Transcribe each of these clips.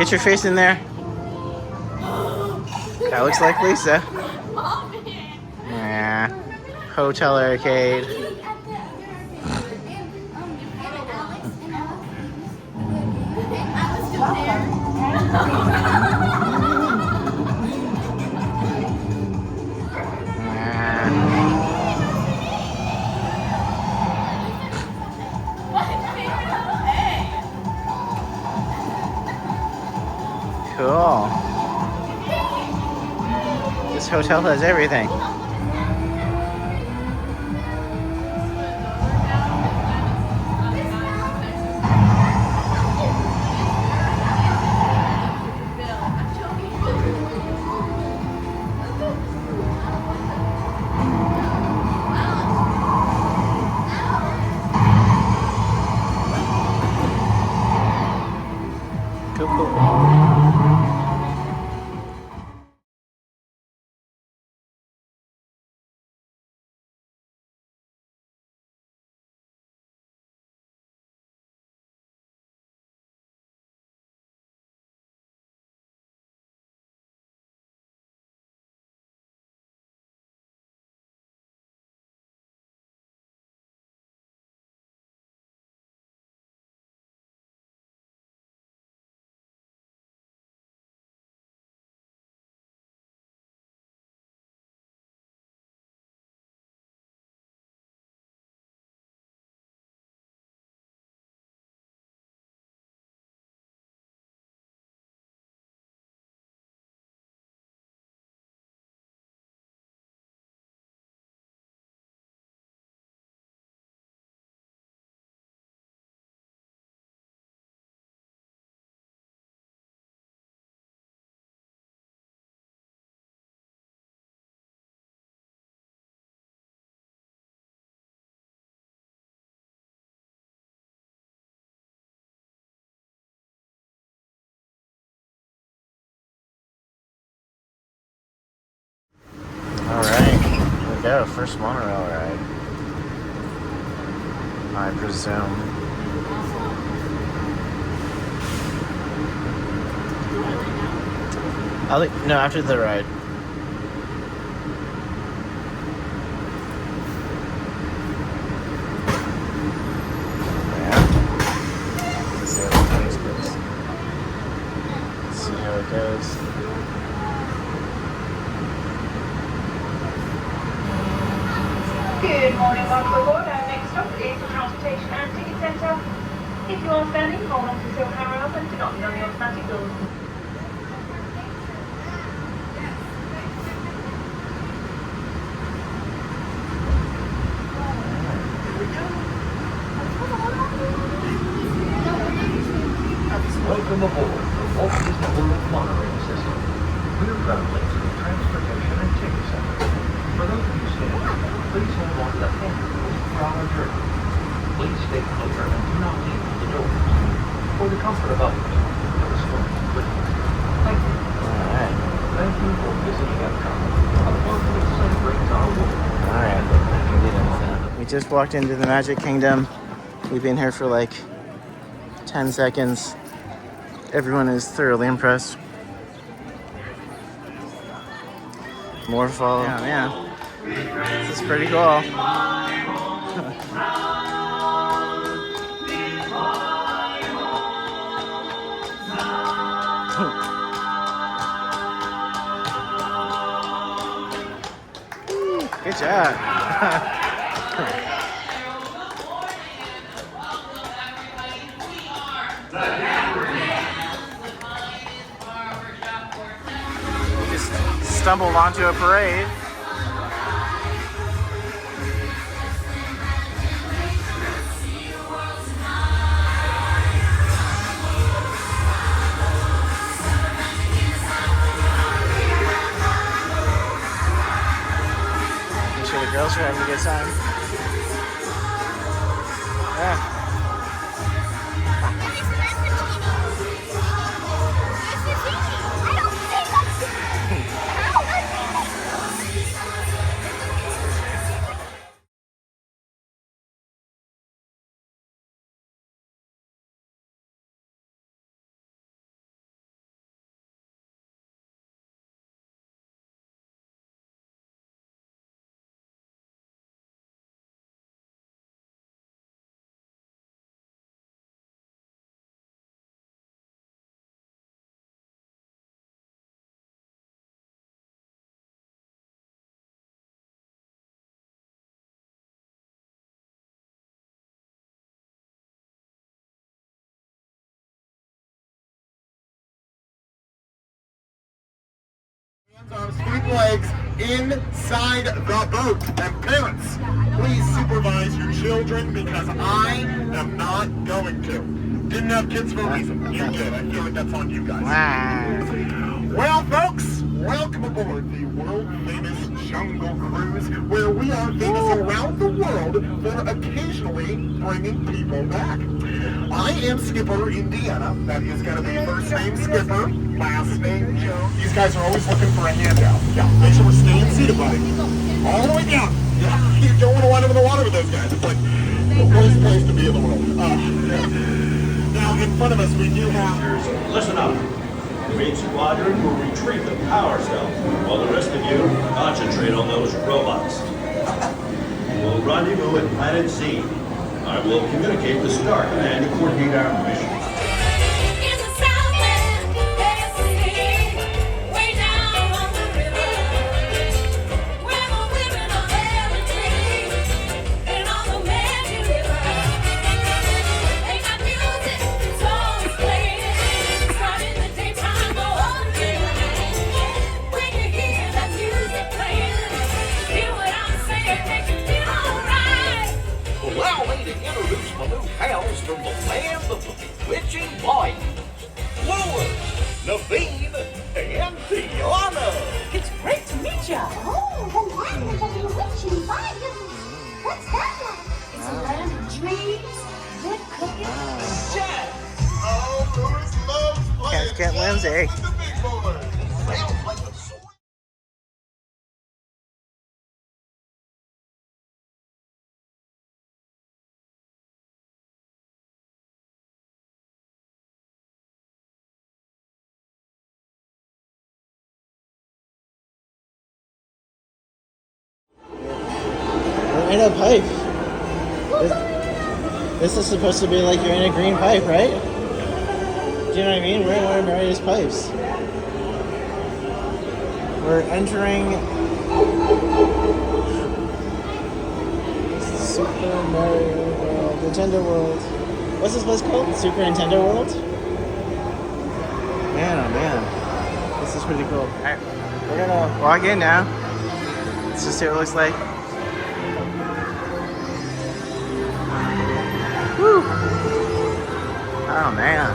Get your face in there. That looks like Lisa. Yeah. Hotel arcade. Cool. This hotel has everything. Cool. Alright, here we go. First monorail ride. I presume. No, after the ride. Yeah. Let's see how it goes. Let's see how it goes. Good morning, welcome aboard. Our next stop is the Transportation and Ticket Centre. If you are standing, hold on to the silver hammer up and do not be on the automatic doors. Welcome aboard the Walt Disney World monorail system. We're currently to the Transportation and Ticket Center. For those of you standing, please hold on to the handrails for our journey. Please stay clear and do not lean on the doors. For the comfort of others, let us go with you. Thank you. Alright. Thank you for visiting Epcot. A park that celebrates our world. Alright. We just walked into the Magic Kingdom. We've been here for like 10 seconds. Everyone is thoroughly impressed. More follow. Yeah, man. This is pretty cool. Good job. Stumbled onto a parade. I'm sure the girls are having a good time. Yeah. Sweep legs inside the boat. And parents, please supervise your children because I am not going to. Didn't have kids for a reason. You did. I feel like that's on you guys. Wow. Well, folks, welcome aboard the world-famous Jungle Cruise, where we are famous around the world for occasionally bringing people back. I am Skipper Indiana. That is going to be first name Skipper, last name Joe. These guys are always looking for a handout. Yeah, make sure we're staying seated, buddy. All the way down. Yeah, you don't want to wind up in the water with those guys. It's like the worst place to be in the world. Now, in front of us, we do have... Listen up. The main squadron will retrieve the power cell, while the rest of you concentrate on those robots. We'll rendezvous at Planet Z. I will communicate with Stark and coordinate our mission. In the Southland, there's a city way down on the river, where the women are very pretty, and all the men deliver. They got music, songs playing, starting the daytime or all day night. When you hear that music playing, hear what I'm saying, make you feel alright. Allow me to introduce my new pals from the land of the bewitching light. Lois, Naveen, and Tiana. It's great to meet you. Oh, the land of the bewitching fire. What's that like? It's a land of dreams, good cooking. Jack. Oh, Louis loves playing. Can't get Lindsay. With the big boys. They'll play the sword. We're in a pipe. This is supposed to be like you're in a green pipe, right? Do you know what I mean? We're in one of Mario's pipes. We're entering Super Mario World, Nintendo World. What's this place called? Super Nintendo World? Man, oh man. This is pretty cool. Alright, we're gonna walk in now. Let's just see what it looks like. Woo! Oh man.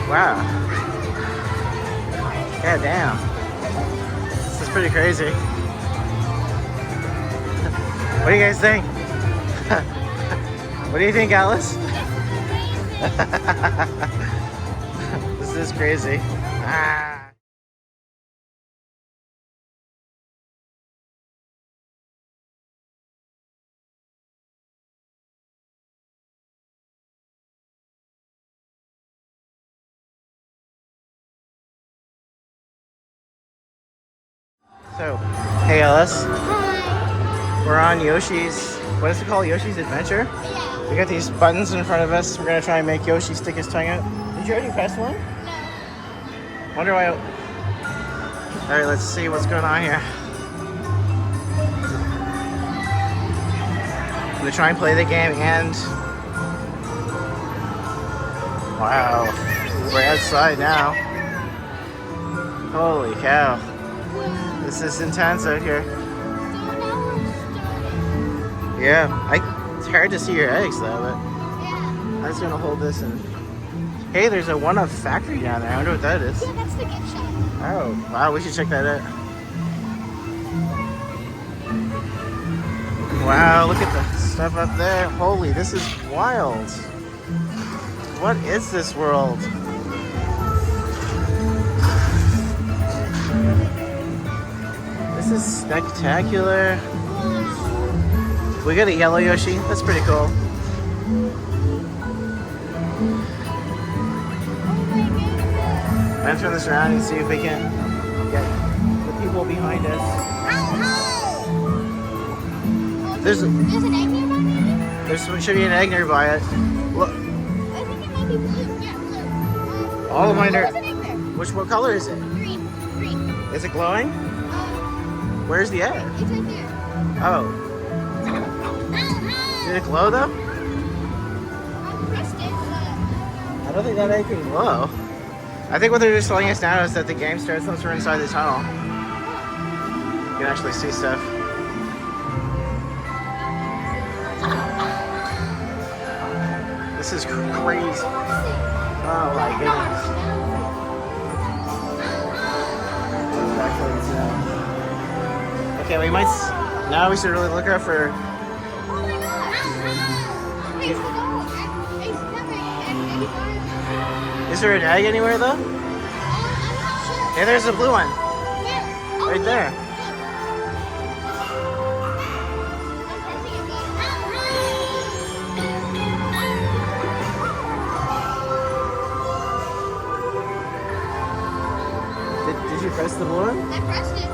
Wow. God damn. This is pretty crazy. What do you guys think? What do you think, Alice? This is crazy. Ah. So, hey Alice. Hi. We're on Yoshi's, what is it called? Yoshi's Adventure? Yeah. We got these buttons in front of us. We're gonna try and make Yoshi stick his tongue out. Did you already press one? No. Wonder why. Alright, let's see what's going on here. I'm gonna try and play the game and... Wow. We're outside now. Holy cow. This is intense out here. Yeah, it's hard to see your eggs though, but I'm just gonna hold this and... Hey, there's a one-up factory down there. I wonder what that is. Yeah, that's the gift shop. Oh, wow, we should check that out. Wow, look at the stuff up there. Holy, this is wild. What is this world? This is spectacular. We got a yellow Yoshi. That's pretty cool. I'm gonna turn this around and see if we can get the people behind us. There's an egg nearby? there should be an egg nearby it. Look, I think it might be blue. Yeah, blue. all of mine There's are. an egg there. What color is it? Green. Green. Is it glowing? Where's the egg? It's right there. Oh, did it glow though? I pressed it, but... I don't think that egg can glow. I think what they're just telling us now is that the game starts once we're inside the tunnel. You can actually see stuff. This is crazy. Oh my goodness. Okay, we might. Now we should really look out for. Is there an egg anywhere though? Hey, there's a blue one. Right there. Did you press the blue one? I pressed it.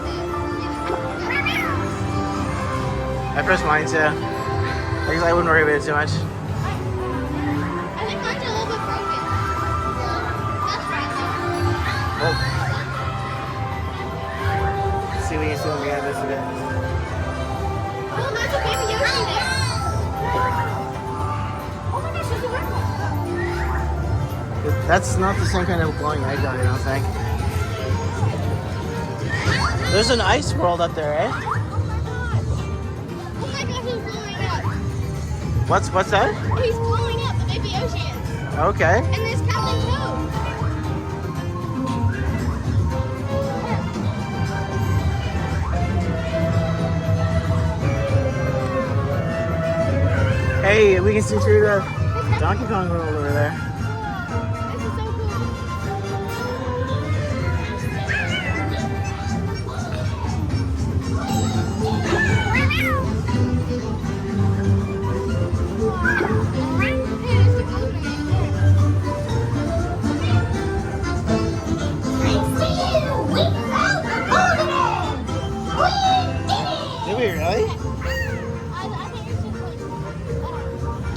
I pressed mine too. I guess I wouldn't worry about it too much. I think mine's a little bit broken. That's right. Oh. Let's see if we can zoom in this a bit. Oh, there's a baby Yoshi there. Oh my gosh, there's a worm. That's not the same kind of glowing egg though, I don't think. There's an ice world up there, eh? Oh my gosh, he's blowing up. What's that? He's blowing up, the baby Yoshi is. Okay. And there's Captain Toad. Hey, we can see through the Donkey Kong world over there. This is so cool. Did we really?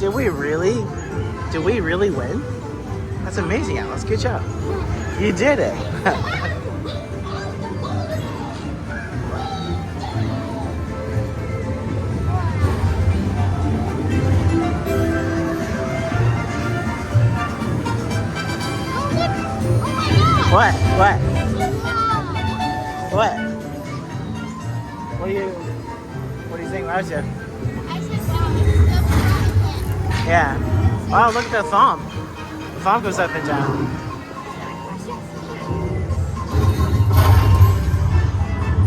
Did we really? Did we really win? That's amazing, Alice. Good job. You did it. What? What? What? What do you think about you? Yeah. Oh, look at the thumb. The thumb goes up and down.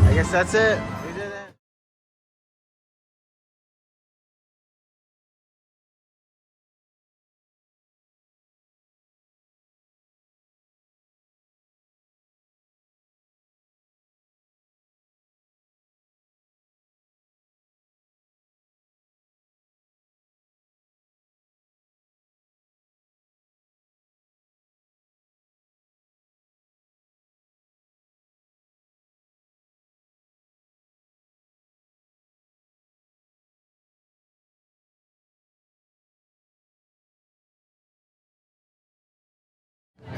I guess that's it. We did it.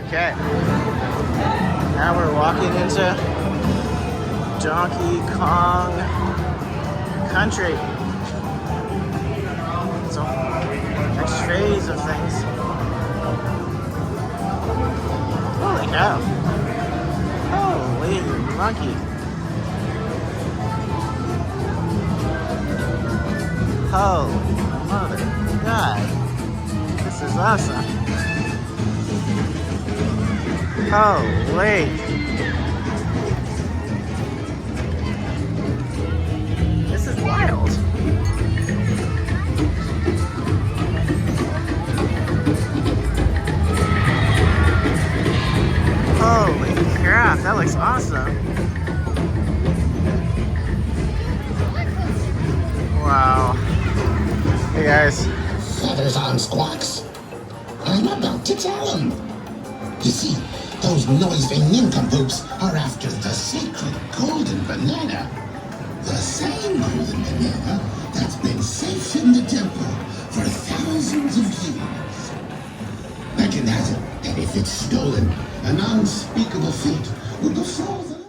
Okay. Now we're walking into Donkey Kong Country. So, next phase of things. Holy cow. Holy monkey. Oh, mother God. This is awesome. Holy. This is wild. Holy crap, that looks awesome. Wow. Hey guys. Feathers on squawks. I'm about to tell them. You see, those noisy nincompoops are after the sacred golden banana. The same golden banana that's been safe in the temple for thousands of years. Legend has it that if it's stolen, an unspeakable fate will befall them.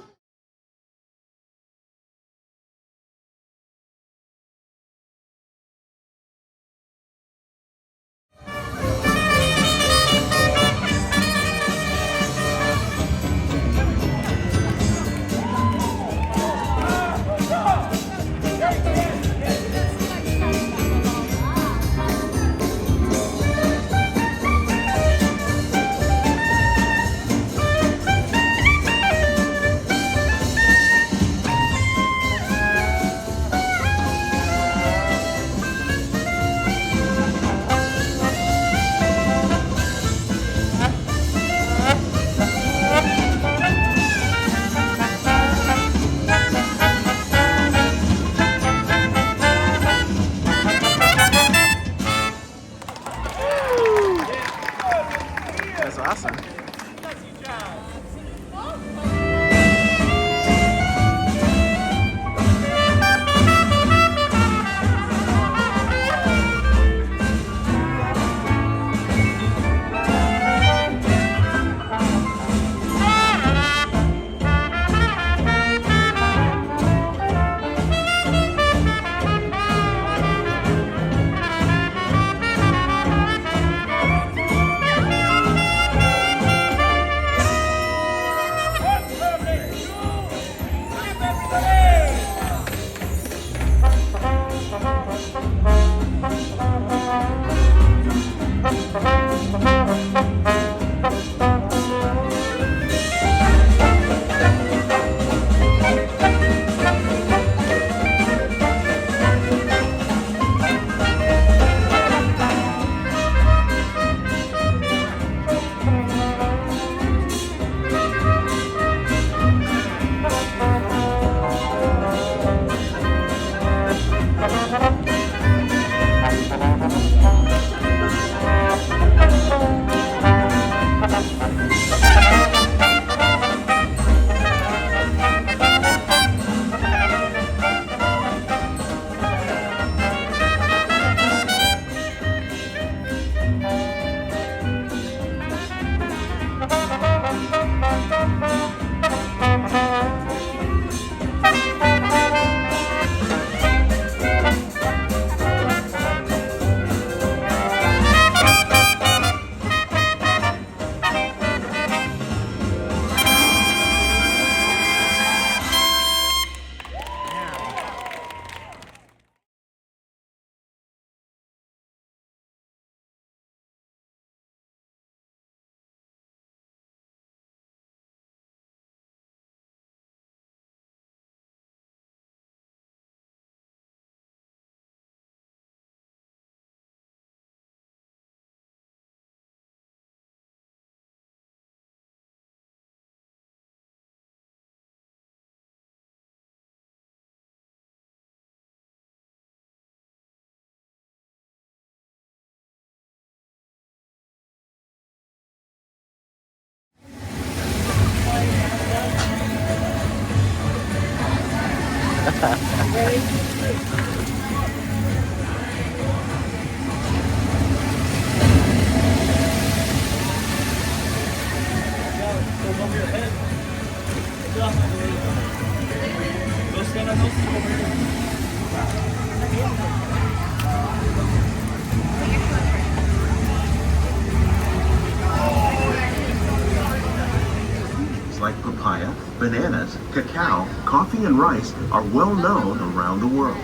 bananas, cacao, coffee, and rice are well known around the world.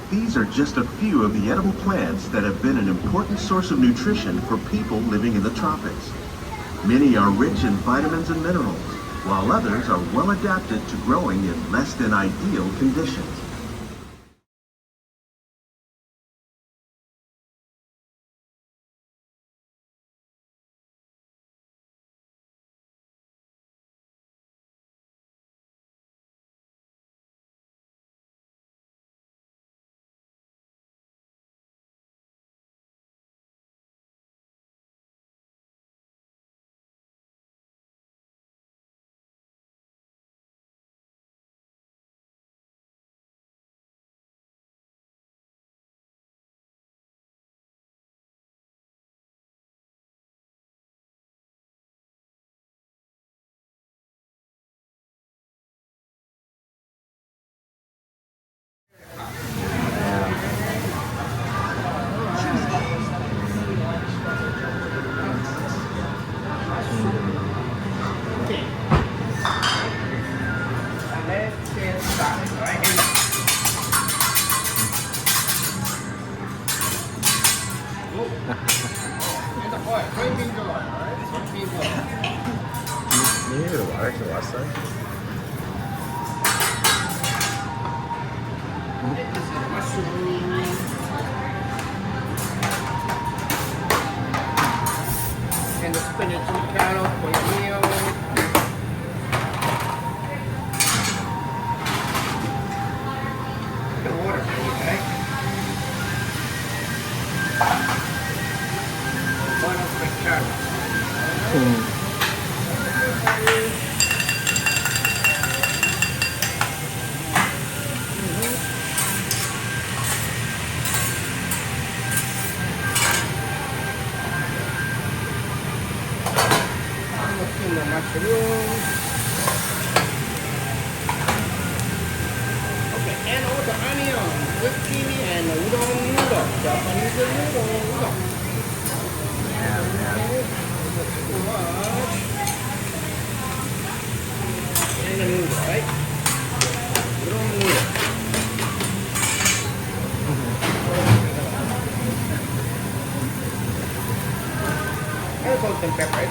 These are just a few of the edible plants that have been an important source of nutrition for people living in the tropics. Many are rich in vitamins and minerals, while others are well adapted to growing in less than ideal conditions. You need the water to wash that? And the spinach and carrot for your meal. The water, okay? One of the carrots. The mushrooms. Okay, and all the onion, zucchini, and udon noodle. Japanese noodle. And the noodle, right? Udon noodle. And salt and pepper.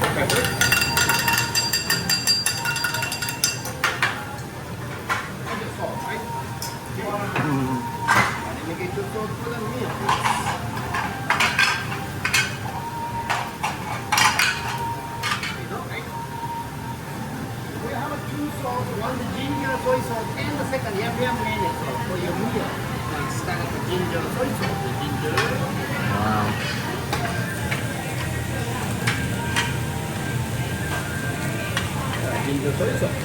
One ginger soy sauce and the second yum mayonnaise sauce for your meal. Like start with the ginger soy sauce, the ginger. Wow. Ginger soy sauce.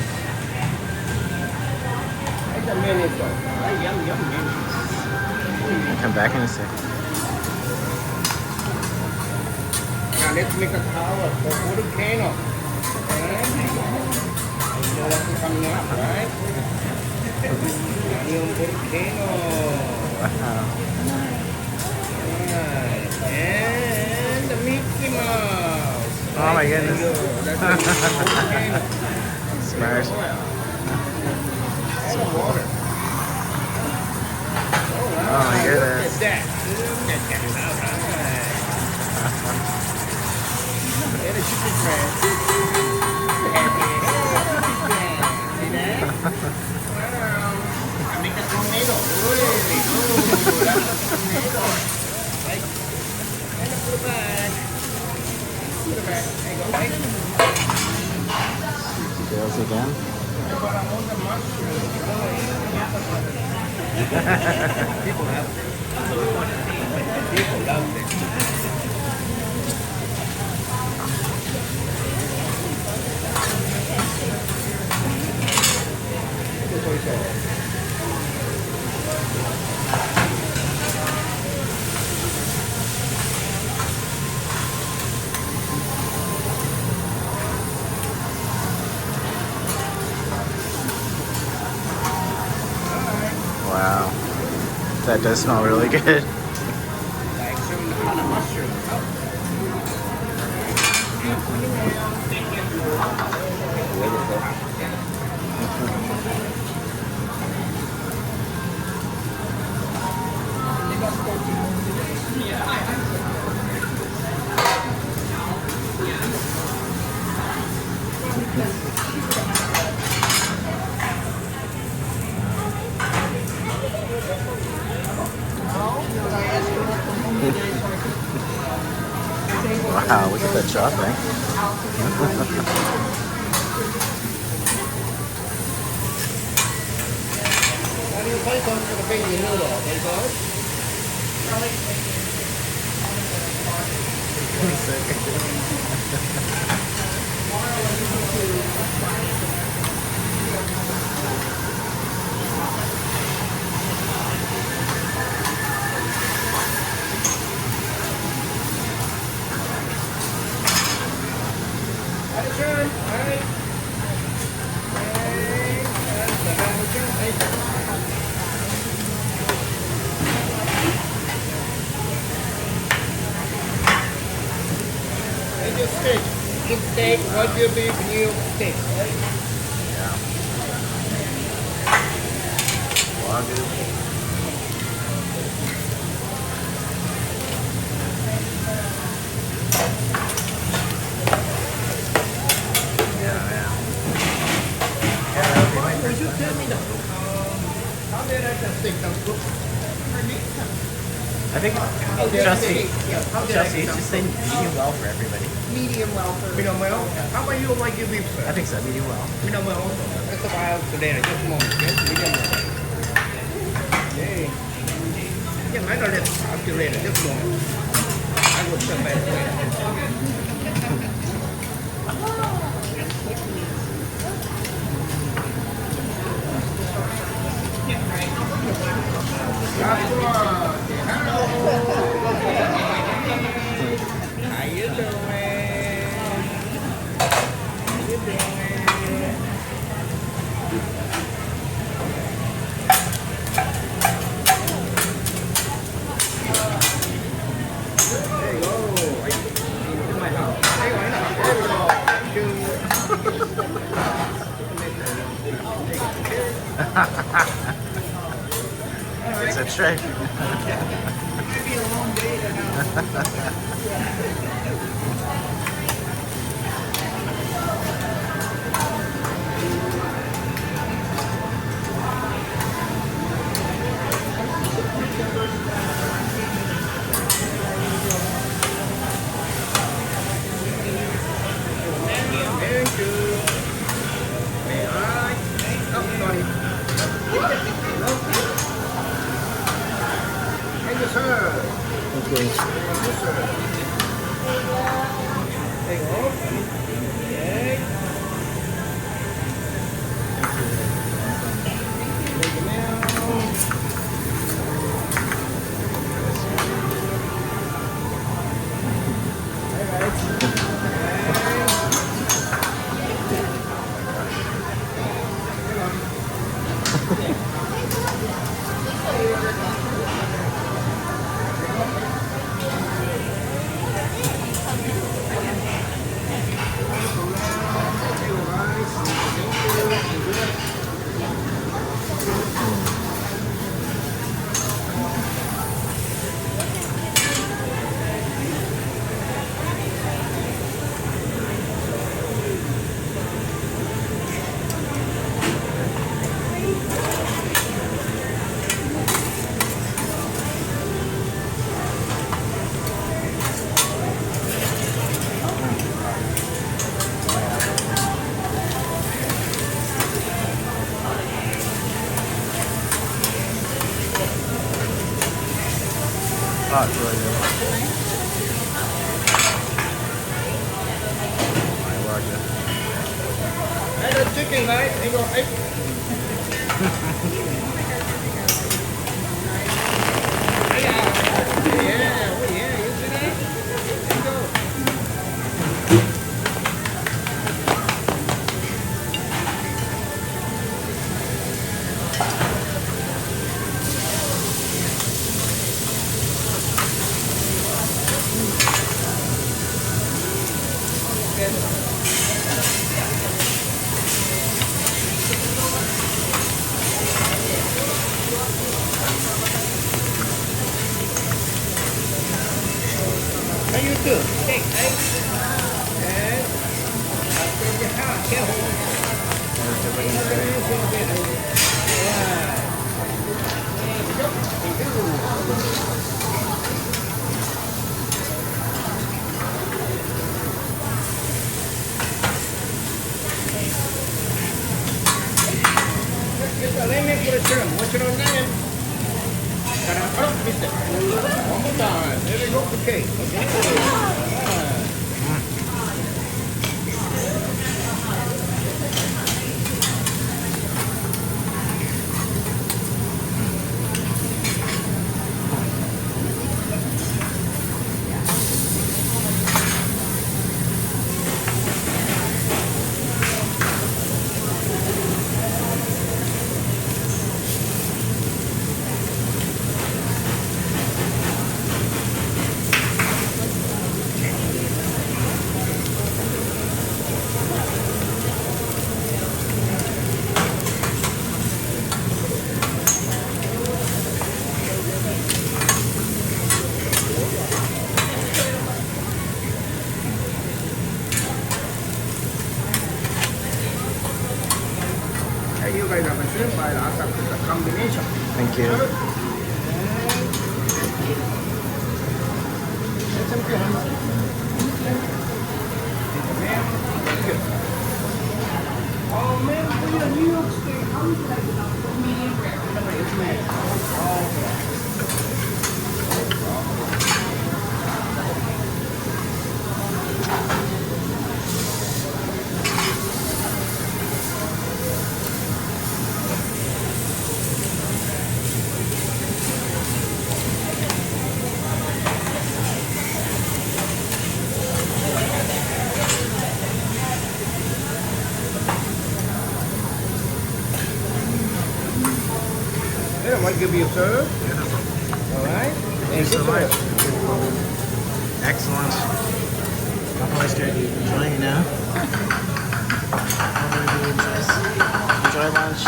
And the mayonnaise sauce. Yum mayonnaise. I'll come back in a second. Now let's make a tower for volcano. You know what's coming up, right? Onion volcano. Wow. Right. And the Mickey Mouse. Oh my goodness. That's the volcano. Smart. And the water. Oh my goodness. Look at that. All right. And the chicken breast. I make a tornado. That's a tornado. Right? And put it back. Put it back. There you go, right? Girls again. But I want the mushrooms. People love it. People love it. Wow. That does smell really good. Like some kind of mushrooms. Wow, look at that chopping. How do you play something for the baby noodle? Okay, guys? Turn. All right. That's the battle turn. And your steak. Eat steak, what you beef, new steak. Would you tell me how did I just steak come cook? I think Chelsea, just say medium well for everybody. Medium well for medium well. How about you like your beef, sir? I think so, medium well. Medium well. That's a while today. Just a moment. Okay? Medium well. Okay. Yeah, I know that. I'll see you later. Just a moment. I will come back later. How you doing? How you doing? There you go. In my house. There you go. It's a trick. Maybe a long day Thank you. May I? Oh, sorry. Thank you, sir. Okay. Thank you, sir. There you go. Okay. Thank you, ma'am. Oh, it's really good. I love you. And the chicken, right? There you go. Hey. Yeah, oh yeah, you see that? There you go. How you do? Hey, hey. And after the heart, careful. Let me put a term. What's your name? One more time. There we go. Okay. You guys have a shrimp by the combination. Thank you. That's okay, honey. Oh man, for your New York State, how would you like it? Medium rare. It's made. I want to give you a serve. All right. Thank you so much. Excellent. I'll probably start enjoying it now. Enjoy lunch.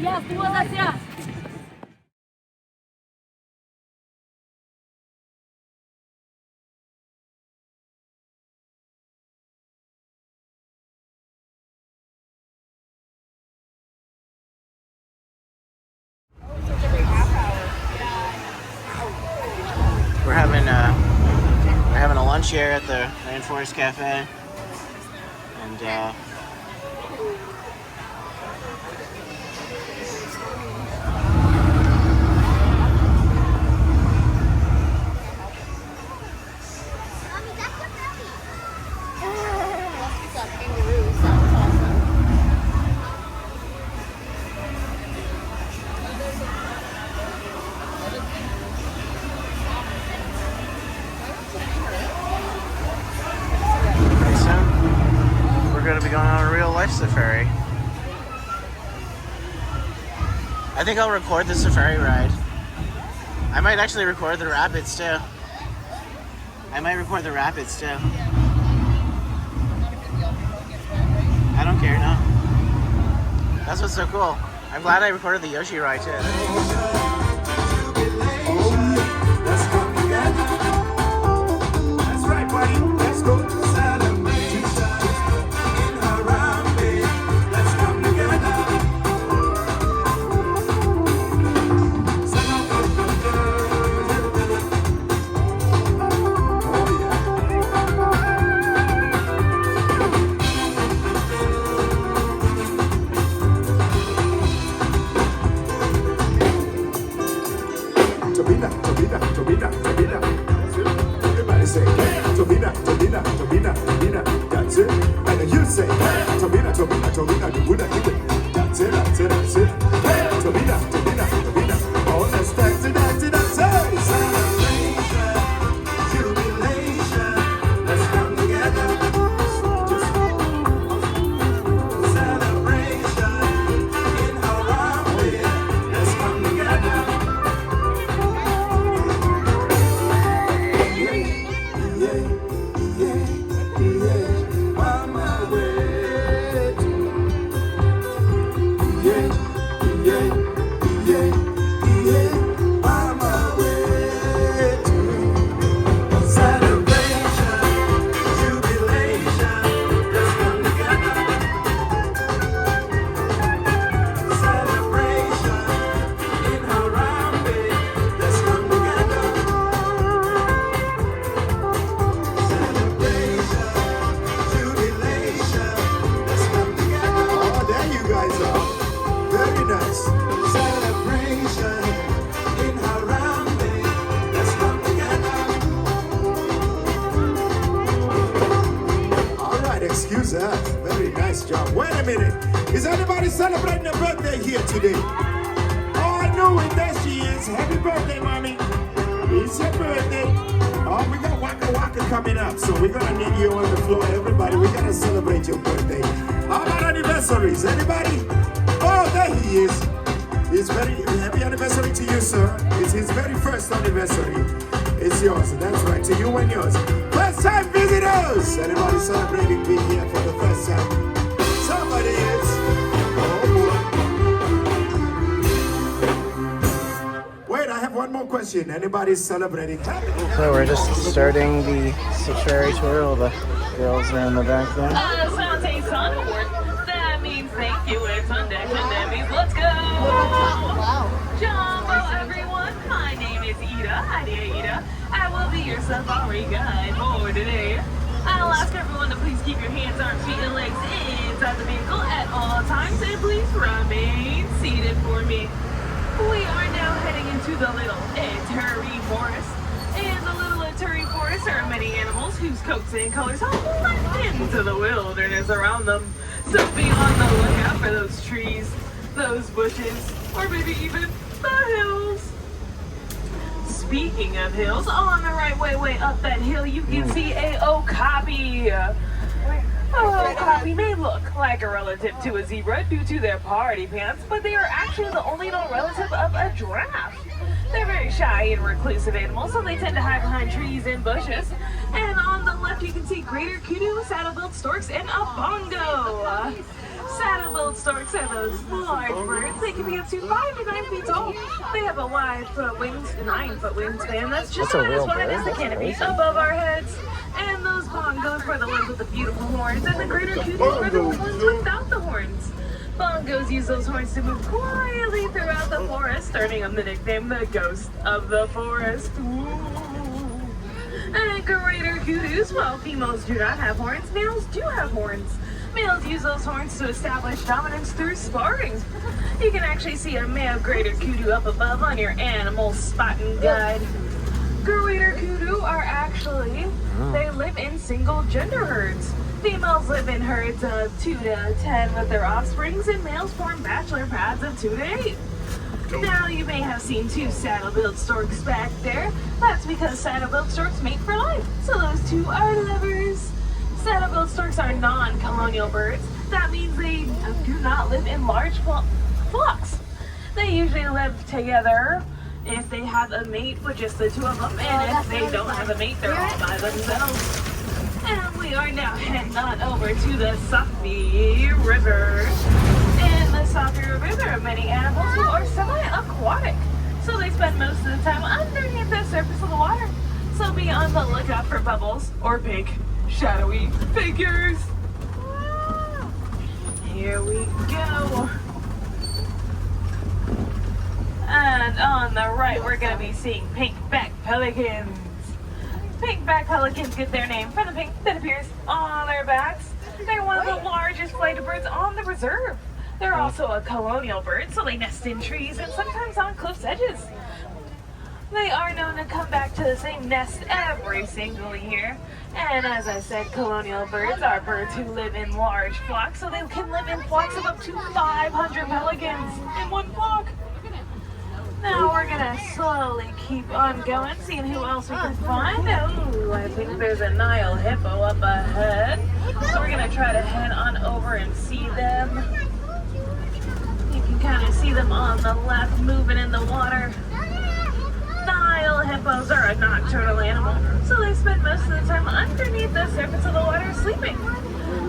E as duas assim, ó. We're having a lunch here at the Rainforest Cafe, and pretty soon we're going to be going on a real life safari. I think I'll record the safari ride. I might actually record the rapids too. I don't care, no. That's what's so cool. I'm glad I recorded the Yoshi ride too. That's right, buddy. Let's go to Salome. In Harambe. Let's come together. say, Tobina, Tobina, Tobina, the Buddha, that's it, that's it, that's it. Tobina, Tobina, Tobina, oh, that's it, that's it, that's it. Celebration, jubilation, let's come together. Celebration, in Harambe, let's come together. Excuse that. Very nice job. Wait a minute. Is anybody celebrating a birthday here today? Oh, I know it. There she is. Happy birthday, mommy. It's your birthday. Oh, we got Waka Waka coming up, so we're gonna need you on the floor. Everybody, we're gonna celebrate your birthday. How about anniversaries? Anybody? Oh, there he is. It's very happy anniversary to you, sir. It's his very first anniversary. It's yours. That's right. To you and yours. First time visitors. Anybody celebrating being here for the first time? Somebody is. Oh boy. Wait, I have one more question. Anybody celebrating? So we're just starting the safari tour. All the girls are in the back there. Sante's on board. That means thank you. It's on deck, and that means let's go. Jumbo, everyone. My name is Ida. Hi there, Ida. I will be your safari guide for today. I'll ask everyone to please keep your hands, arms, feet, and legs inside the vehicle at all times, and please remain seated for me. We are now heading into the little Ituri Forest. In the little Ituri Forest are many animals whose coats and colors all blend into the wilderness around them. So be on the lookout for those trees, those bushes, or maybe even the hills. Speaking of hills, on the right way up that hill, you can see a okapi. Okapi may look like a relative to a zebra due to their party pants, but they are actually the only known relative of a giraffe. They're very shy and reclusive animals, so they tend to hide behind trees and bushes. And on the left, you can see greater kudu, saddle-billed storks, and a bongo. Saddle-billed storks are those large birds. They can be up to 5 to 9 feet tall. They have a wide 9-foot wingspan. That's just about as wide as the canopy above our heads. And those bongos are the ones with the beautiful horns, and the greater kudus are the ones without the horns. Bongos use those horns to move quietly throughout the forest, earning them the nickname the Ghost of the Forest. Ooh. And greater kudus, while females do not have horns, males do have horns. Males use those horns to establish dominance through sparring. You can actually see a male greater kudu up above on your animal spotting guide. Greater kudu are actually, they live in single gender herds. Females live in herds of 2 to 10 with their offsprings, and males form bachelor pads of 2 to 8. Now you may have seen 2 saddle-billed storks back there. That's because saddle-billed storks mate for life, so those 2 are lovers. Saddle-billed storks are non-colonial birds. That means they do not live in large flocks. They usually live together if they have a mate with just the 2 of them, and if they don't have a mate, they're all by themselves. And we are now heading on over to the Safi River. In the Safi River, there are many animals who are semi-aquatic, so they spend most of the time underneath the surface of the water. So be on the lookout for bubbles or big, shadowy figures. Here we go. And on the right, we're going to be seeing pink-back pelicans. Pink-back pelicans get their name from the pink that appears on their backs. They're one of the largest flighted birds on the reserve. They're also a colonial bird, so they nest in trees and sometimes on cliff's edges. They are known to come back to the same nest every single year. And as I said, colonial birds are birds who live in large flocks, so they can live in flocks of up to 500 pelicans in one flock. Now we're gonna slowly keep on going, seeing who else we can find. Oh, I think there's a Nile hippo up ahead. So we're gonna try to head on over and see them. You can kind of see them on the left moving in the water. Nile hippos are a nocturnal animal, so they spend most of the time underneath the surface of the water sleeping.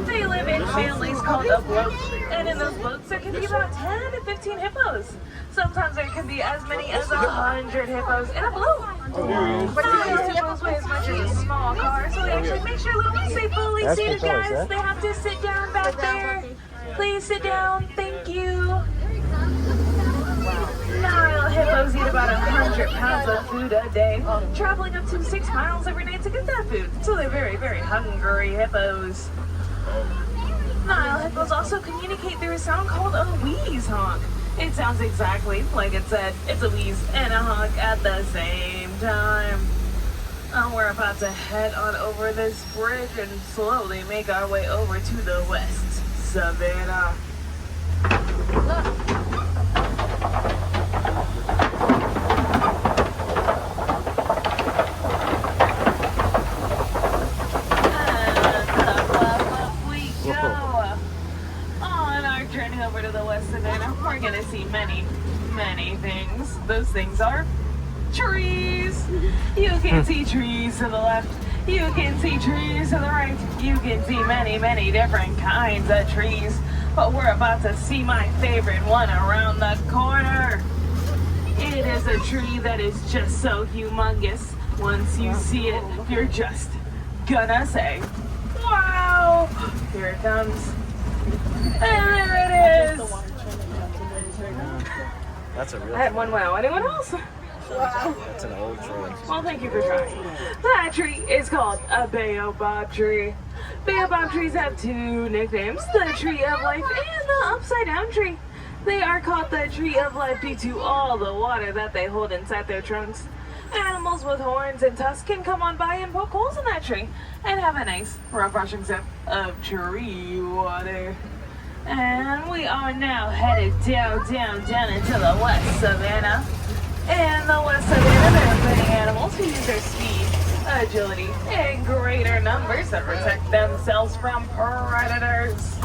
They live in families called a boat, and in those boats there can be about 10 to 15 hippos. Sometimes there can be as many as 100 hippos in a boat. But Nile hippos weigh as much as a small car, so they actually make sure little ones stay fully seated, guys. They have to sit down back there. Please sit down. Thank you. Nile hippos eat about 100 pounds of food a day, traveling up to 6 miles every day to get that food. So they're very, very hungry hippos. Nile hippos also communicate through a sound called a wheeze honk. It sounds exactly like it said. It's a wheeze and a honk at the same time. We're about to head on over this bridge and slowly make our way over to the West Savannah. Over to the West Savannah, we're gonna see many, many things. Those things are trees. You can see trees to the left. You can see trees to the right. You can see many, many different kinds of trees. But we're about to see my favorite one around the corner. It is a tree that is just so humongous. Once you see it, you're just gonna say, wow! Here it comes. And there it is. That's a real. I had one wow. Anyone else? Wow. That's an old tree. Well, thank you for trying. That tree is called a baobab tree. Baobab trees have two nicknames, the tree of life and the upside down tree. They are called the tree of life due to all the water that they hold inside their trunks. Animals with horns and tusks can come on by and poke holes in that tree and have a nice refreshing sip of tree water. And we are now headed down into the West Savannah. In the West Savannah, there are many animals who use their speed, agility, and greater numbers to protect themselves from predators.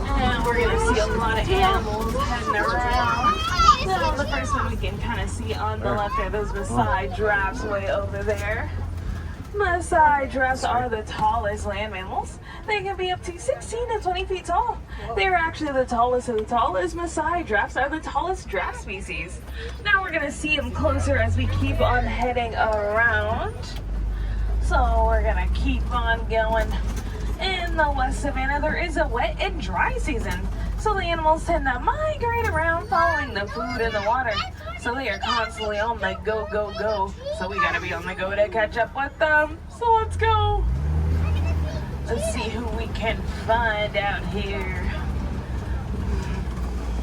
And we're gonna see a lot of animals heading around. So the first one we can kind of see on the left are those Maasai giraffes way over there. Maasai giraffes are the tallest land mammals. They can be up to 16 to 20 feet tall. They are actually the tallest of the tallest. Maasai giraffes are the tallest giraffe species. Now we're gonna see them closer as we keep on heading around. So we're gonna keep on going. In the West Savannah, there is a wet and dry season. So the animals tend to migrate around following the food and the water. So they are constantly on the go, go, go. So we gotta be on the go to catch up with them. So let's go. Let's see who we can find out here.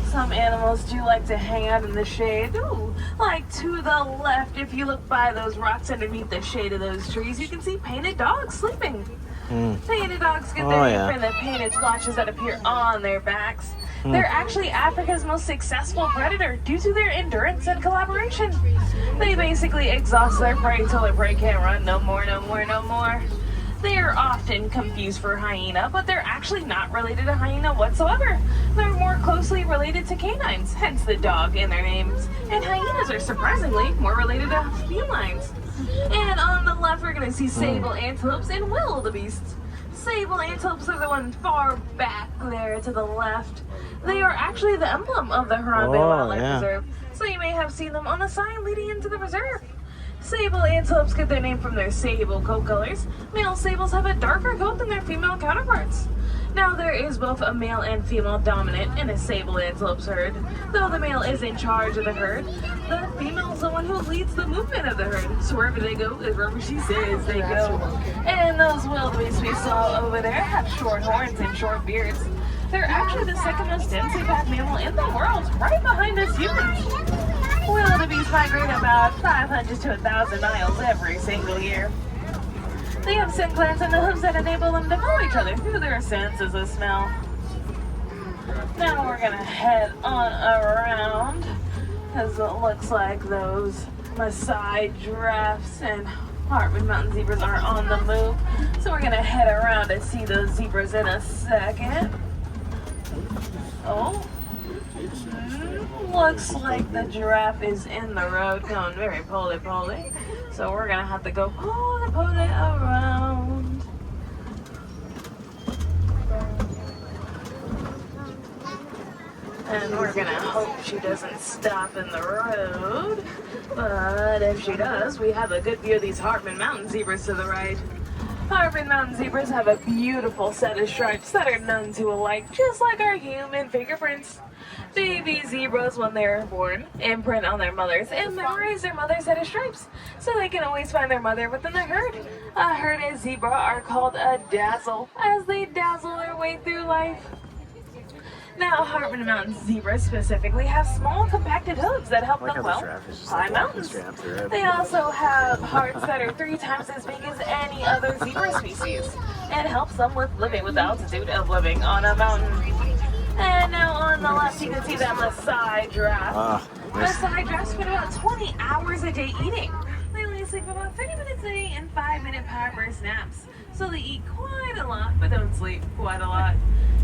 Some animals do like to hang out in the shade. Ooh, like to the left, if you look by those rocks underneath the shade of those trees, you can see painted dogs sleeping. Painted dogs get their name from the painted splotches that appear on their backs. They're actually Africa's most successful predator due to their endurance and collaboration. They basically exhaust their prey until their prey can't run no more, no more, no more. They are often confused for hyena, but they're actually not related to hyena whatsoever. They're more closely related to canines, hence the dog in their names. And hyenas are surprisingly more related to felines. And on the left, we're going to see sable antelopes and wildebeests. Sable antelopes are the ones far back there to the left. They are actually the emblem of the Harambe Wildlife Reserve, so you may have seen them on the sign leading into the reserve. Sable antelopes get their name from their sable coat colors. Male sables have a darker coat than their female counterparts. Now there is both a male and female dominant in a sable antelope's herd. Though the male is in charge of the herd, the female is the one who leads the movement of the herd. So wherever they go is wherever she says they go. And those wildebeest we saw over there have short horns and short beards. They're actually the second most densely packed mammal in the world, right behind us humans. Wildebeest migrate about 500 to 1,000 miles every single year. They have scent glands in the hooves that enable them to know each other through their senses of smell. Now we're gonna head on around, because it looks like those Maasai giraffes and Hartman Mountain zebras are on the move. So we're gonna head around and see those zebras in a second. Oh, looks like the giraffe is in the road going very poly-poly. So we're gonna have to go poly-poly around. And we're gonna hope she doesn't stop in the road. But if she does, we have a good view of these Hartman Mountain zebras to the right. Hartman Mountain zebras have a beautiful set of stripes that are none too alike, just like our human fingerprints. Baby zebras, when they're born, imprint on their mothers and memorize their mother's set of stripes, so they can always find their mother within the herd. A herded zebra are called a dazzle, as they dazzle their way through life. Now, Hartman Mountain zebras specifically have small, compacted hooves that help them climb mountains. They also have hearts that are 3 times as big as any other zebra species, and helps them with living with the altitude of living on a mountain. And now on the left, you can see that Maasai giraffe. Maasai giraffes spend about 20 hours a day eating. They only sleep about 30 minutes a day and 5-minute power burst naps. So they eat quite a lot, but don't sleep quite a lot.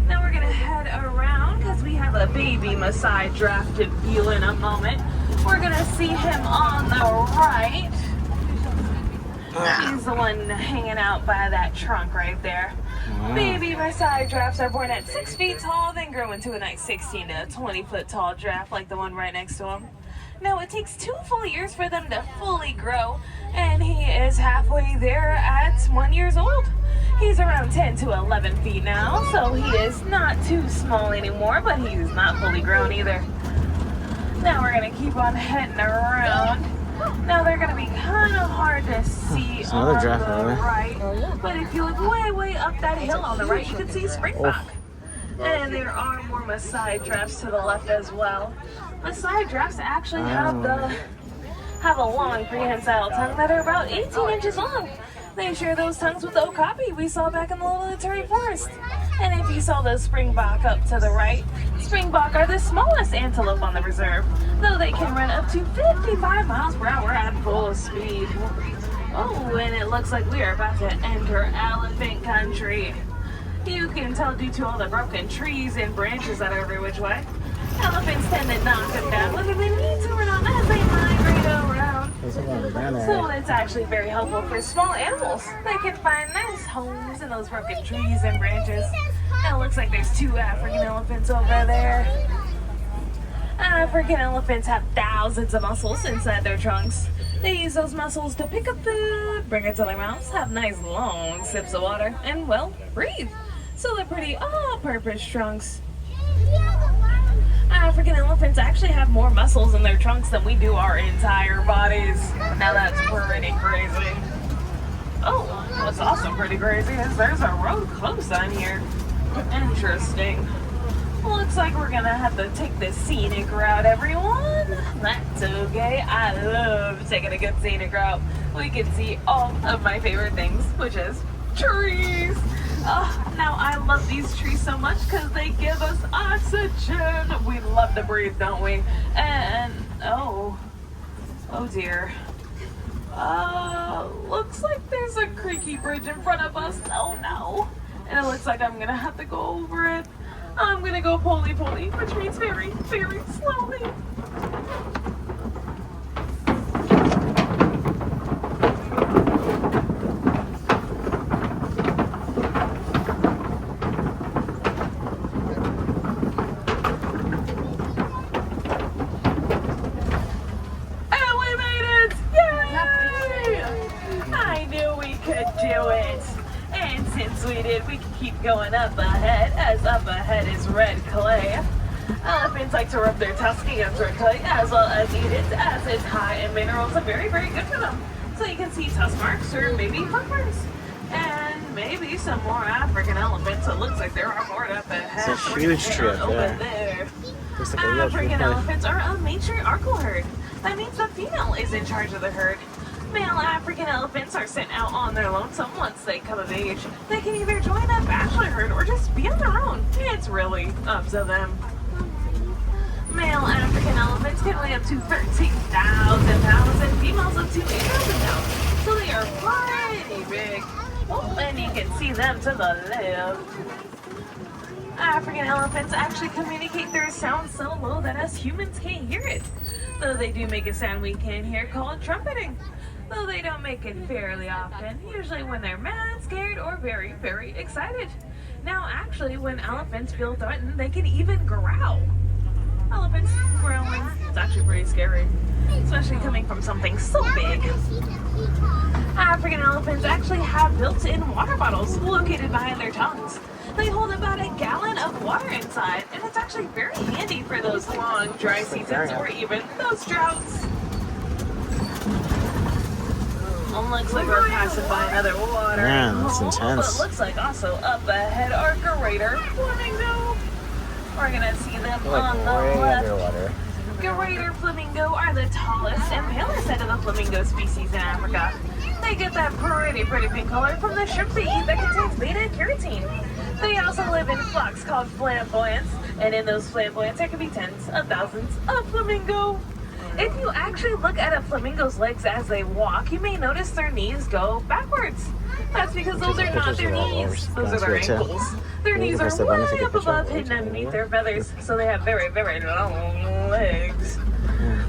Now we're gonna head around because we have a baby Maasai giraffe to view in a moment. We're gonna see him on the right. He's the one hanging out by that trunk right there. Baby Maasai giraffes are born at 6 feet tall, then grow into a nice 16 to 20 foot tall giraffe like the one right next to him. Now it takes 2 full years for them to fully grow, and he is halfway there at 1 year old. He's around 10 to 11 feet now, so he is not too small anymore, but he's not fully grown either. Now we're gonna keep on heading around. Now they're gonna be kind of hard to see on the right, but if you look way up that hill on the right, you can see springbok. And there are more Maasai giraffes to the left as well. Maasai giraffes actually have a long prehensile tongue that are about 18 inches long. They share those tongues with the okapi we saw back in the Lilitari Forest. And if you saw the springbok up to the right, springbok are the smallest antelope on the reserve, though they can run up to 55 miles per hour at full speed. Oh, and it looks like we are about to enter elephant country. You can tell due to all the broken trees and branches that are every which way. Elephants tend to knock them down whether they need to or not as they migrate around. So it's actually very helpful for small animals. They can find nice homes in those broken trees and branches. Now it looks like there's 2 African elephants over there. African elephants have thousands of muscles inside their trunks. They use those muscles to pick up food, bring it to their mouths, have nice long sips of water, and, well, breathe. So they're pretty all-purpose trunks. African elephants actually have more muscles in their trunks than we do our entire bodies. Now that's pretty crazy. Oh, what's also pretty crazy is there's a road close on here. Interesting. Looks like we're gonna have to take the scenic route, everyone. That's okay. I love taking a good scenic route. We can see all of my favorite things, which is trees. Now I love these trees so much because they give us oxygen. We love to breathe, don't we? And oh dear. Looks like there's a creaky bridge in front of us. Oh no. And it looks like I'm gonna have to go over it. I'm gonna go poly-poly, which means very, very slowly. And we made it! Yay! I knew we could do it. And since we did, we can keep going up ahead, as up ahead is red clay. Elephants like to rub their tusks against red clay, as well as eat it, as it's high in minerals and very, very good for them. So you can see tusk marks or maybe footprints. And maybe see some more African elephants. It looks like there are more up ahead. It's a huge trip over there. there. Looks like a real trip. African elephants are a matriarchal herd. That means the female is in charge of the herd. Male African elephants are sent out on their lonesome once they come of age. They can either join a bachelor herd or just be on their own. It's really up to them. Male African elephants can weigh up to 13,000 pounds and females up to 8,000 pounds. So they are pretty big. Oh, and you can see them to the left. African elephants actually communicate their sound so low that us humans can't hear it. Though they do make a sound we can hear called trumpeting. Though they don't make it fairly often, usually when they're mad, scared, or very, very excited. Now actually, when elephants feel threatened, they can even growl. Elephants growling, it's actually pretty scary. Especially coming from something so big. African elephants actually have built-in water bottles located behind their tongues. They hold about a gallon of water inside, and it's actually very handy for those long dry seasons or even those droughts. Looks like we're passing by another water. Man, that's hole, intense. But looks like also up ahead are greater flamingo. We're gonna see them on the left. underwater. Greater flamingo are the tallest and palest of the flamingo species in Africa. They get that pretty pink color from the shrimp they eat that contains beta-carotene. They also live in flocks called flamboyants, and in those flamboyants there can be tens of thousands of flamingo. If you actually look at a flamingo's legs as they walk, you may notice their knees go backwards. That's because those are not their knees. Those are their ankles. Their knees are way up above, hidden underneath their feathers, so they have very, very long legs.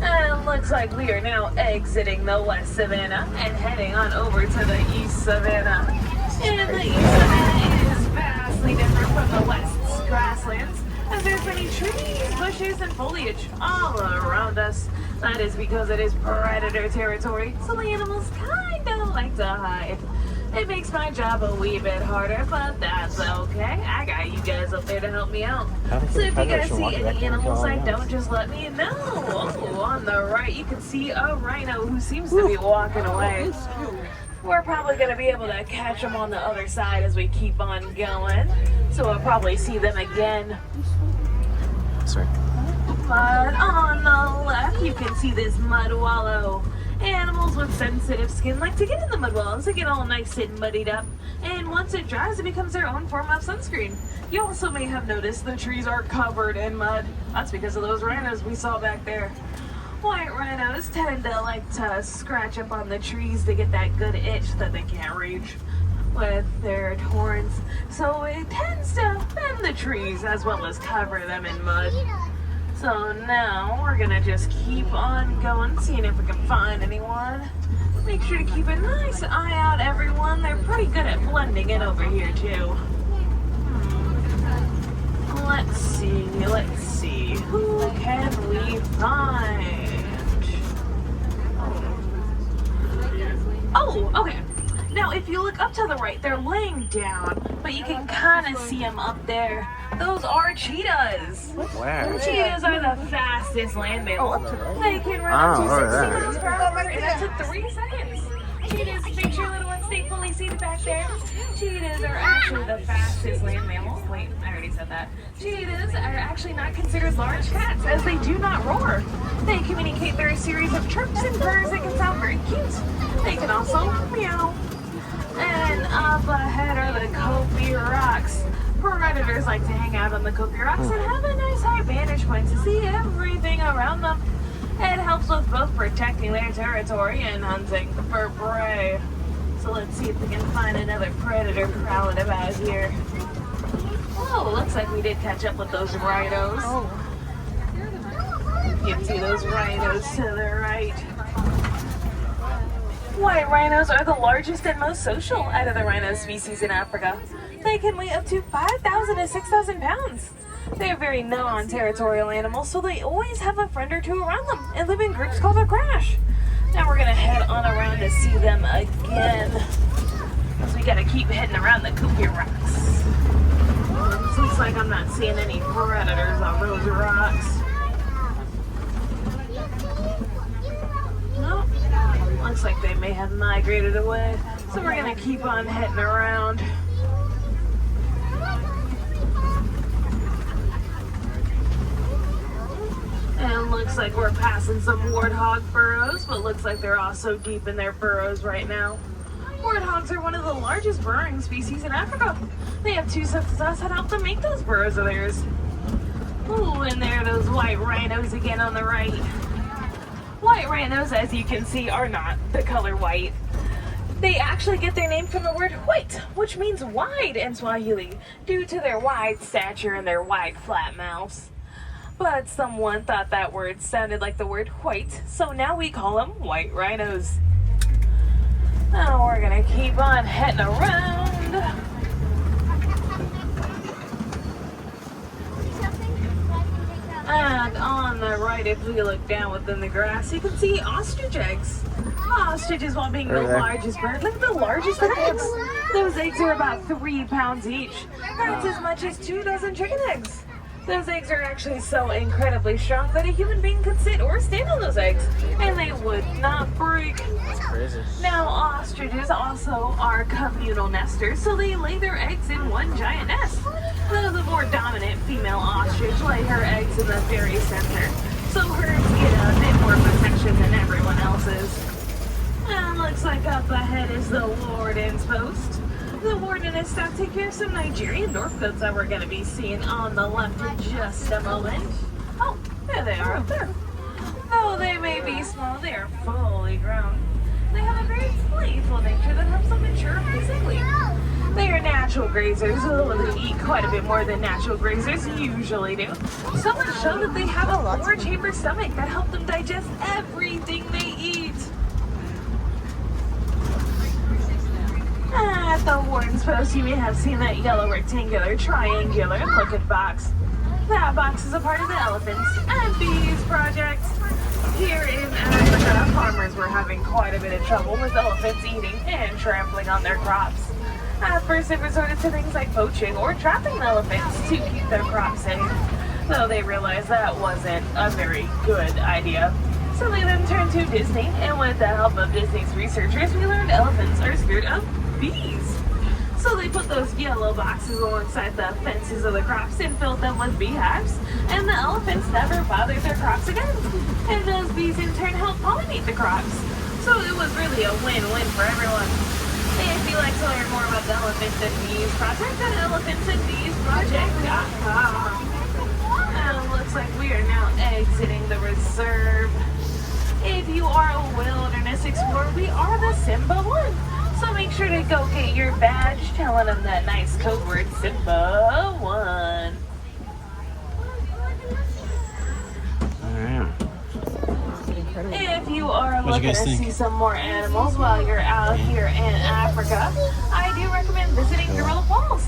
And it looks like we are now exiting the West Savannah and heading on over to the East Savannah. And the East Savannah is vastly different from the West's grasslands, as there's many trees, bushes, and foliage all around us. That is because it is predator territory, so the animals kinda like to hide. It makes my job a wee bit harder, but that's okay. I got you guys up there to help me out. So if you guys see any animals I don't, just let me know. Oh, on the right, you can see a rhino who seems to be walking away. We're probably going to be able to catch them on the other side as we keep on going. So we'll probably see them again. Sorry. But on the left, you can see this mud wallow. Animals with sensitive skin like to get in the mud wallows. They get all nice and muddied up. And once it dries, it becomes their own form of sunscreen. You also may have noticed the trees are covered in mud. That's because of those rhinos we saw back there. White rhinos tend to like to scratch up on the trees to get that good itch that they can't reach with their horns. So it tends to bend the trees as well as cover them in mud. So now we're gonna just keep on going, seeing if we can find anyone. Make sure to keep a nice eye out, everyone. They're pretty good at blending in over here too. Let's see. Who can we find? Oh, okay. Now, if you look up to the right, they're laying down, but you can kind of see them up there. Those are cheetahs. Where? Cheetahs are the fastest land mammals. They can run up to 60 miles per hour in up to 3 seconds. Cheetahs, make sure little ones stay fully seated back there. Cheetahs are actually the fastest land mammals. Wait, I already said that. Cheetahs are actually not considered large cats as they do not roar. They communicate through a series of chirps and purrs that can sound very cute. They can also meow. And up ahead are the Kopi Rocks. Predators like to hang out on the Kopi Rocks and have a nice high vantage point to see everything around them. It helps with both protecting their territory and hunting for prey. So let's see if we can find another predator prowling about here. Oh, looks like we did catch up with those rhinos. You can see those rhinos to the right. White rhinos are the largest and most social out of the rhino species in Africa. They can weigh up to 5,000 to 6,000 pounds. They are very non-territorial animals, so they always have a friend or two around them and live in groups called a crash. Now we're gonna head on around to see them again. So we gotta keep heading around the Kopi Rocks. It looks like I'm not seeing any predators on those rocks. Nope. Looks like they may have migrated away. So we're gonna keep on heading around. looks like we're passing some warthog burrows, but looks like they're also deep in their burrows right now. Warthogs are one of the largest burrowing species in Africa. They have two sets of tusks that help them make those burrows of theirs. Ooh, and there are those white rhinos again on the right. White rhinos, as you can see, are not the color white. They actually get their name from the word white, which means wide in Swahili, due to their wide stature and their wide flat mouths. But someone thought that word sounded like the word white, so now we call them white rhinos. Now we're gonna keep on heading around. And on the right, if we look down within the grass, you can see ostrich eggs. Ostriches, while being the largest bird, look at the largest eggs. Those eggs are about 3 pounds each. That's as much as 2 dozen chicken eggs. Those eggs are actually so incredibly strong that a human being could sit or stand on those eggs, and they would not break. That's crazy. Now, ostriches also are communal nesters, so they lay their eggs in one giant nest. Though the more dominant female ostrich lay her eggs in the very center, so hers get a bit more protection than everyone else's. And looks like up ahead is the warden's post. The warden is stopped to take care of some Nigerian Northcotes that we're going to be seeing on the left in just a moment. Oh, there they are up there. Though they may be small, they are fully grown. They have a very playful nature that helps them mature physically. They are natural grazers, although they eat quite a bit more than natural grazers usually do. Studies show that they have a 4-chamber stomach that helps them digest everything they eat. At the warden's post, you may have seen that yellow rectangular triangular looking box. That box is a part of the Elephants and Bees project. Here in Africa, farmers were having quite a bit of trouble with elephants eating and trampling on their crops. At first, they resorted to things like poaching or trapping the elephants to keep their crops safe, though they realized that wasn't a very good idea. So they then turned to Disney, and with the help of Disney's researchers, we learned elephants are scared of bees. So they put those yellow boxes alongside the fences of the crops and filled them with beehives, and the elephants never bothered their crops again. And those bees in turn helped pollinate the crops. So it was really a win-win for everyone. If you'd like to learn more about the Elephants and Bees project, at elephantsandbeesproject.com. And it looks like we are now exiting the reserve. If you are a wilderness explorer, we are the Simba 1. So make sure to go get your badge telling them that nice code word, Simba 1. Alright. If you are looking to see some more animals while you're out here in Africa, I do recommend visiting Gorilla Falls.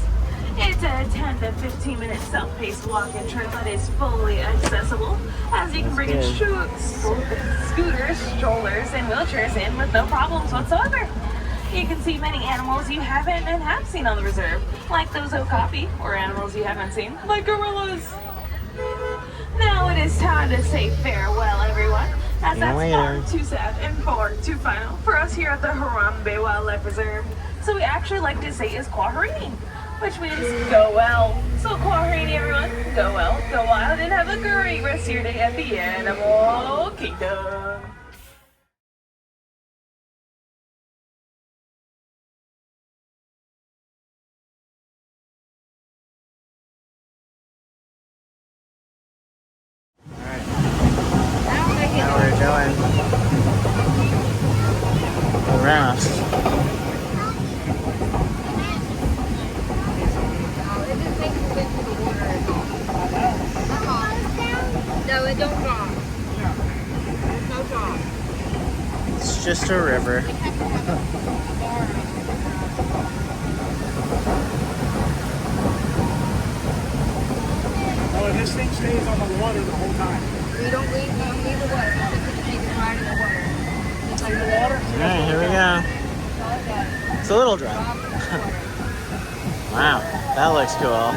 It's a 10 to 15 minute self-paced walking trail that is fully accessible, as you can bring in scooters, strollers, and wheelchairs in with no problems whatsoever. You can see many animals you haven't and have seen on the reserve, like those okapi, or animals you haven't seen, like gorillas. Now it is time to say farewell, everyone, as that's far too sad and far too final for us here at the Harambe Wildlife Reserve. So we actually like to say is Kwaherini, which means go well. So Kwaherini, everyone, go well, go wild, and have a great rest of your day at the Animal Kingdom. Now we're going around. No, it don't drop. No drop. It's just a river. Oh, and this thing stays on the water the whole time. We don't leave the water. We just take it right in the water. Just like the water. Alright, here we go. It's a little dry. Wow, that looks cool.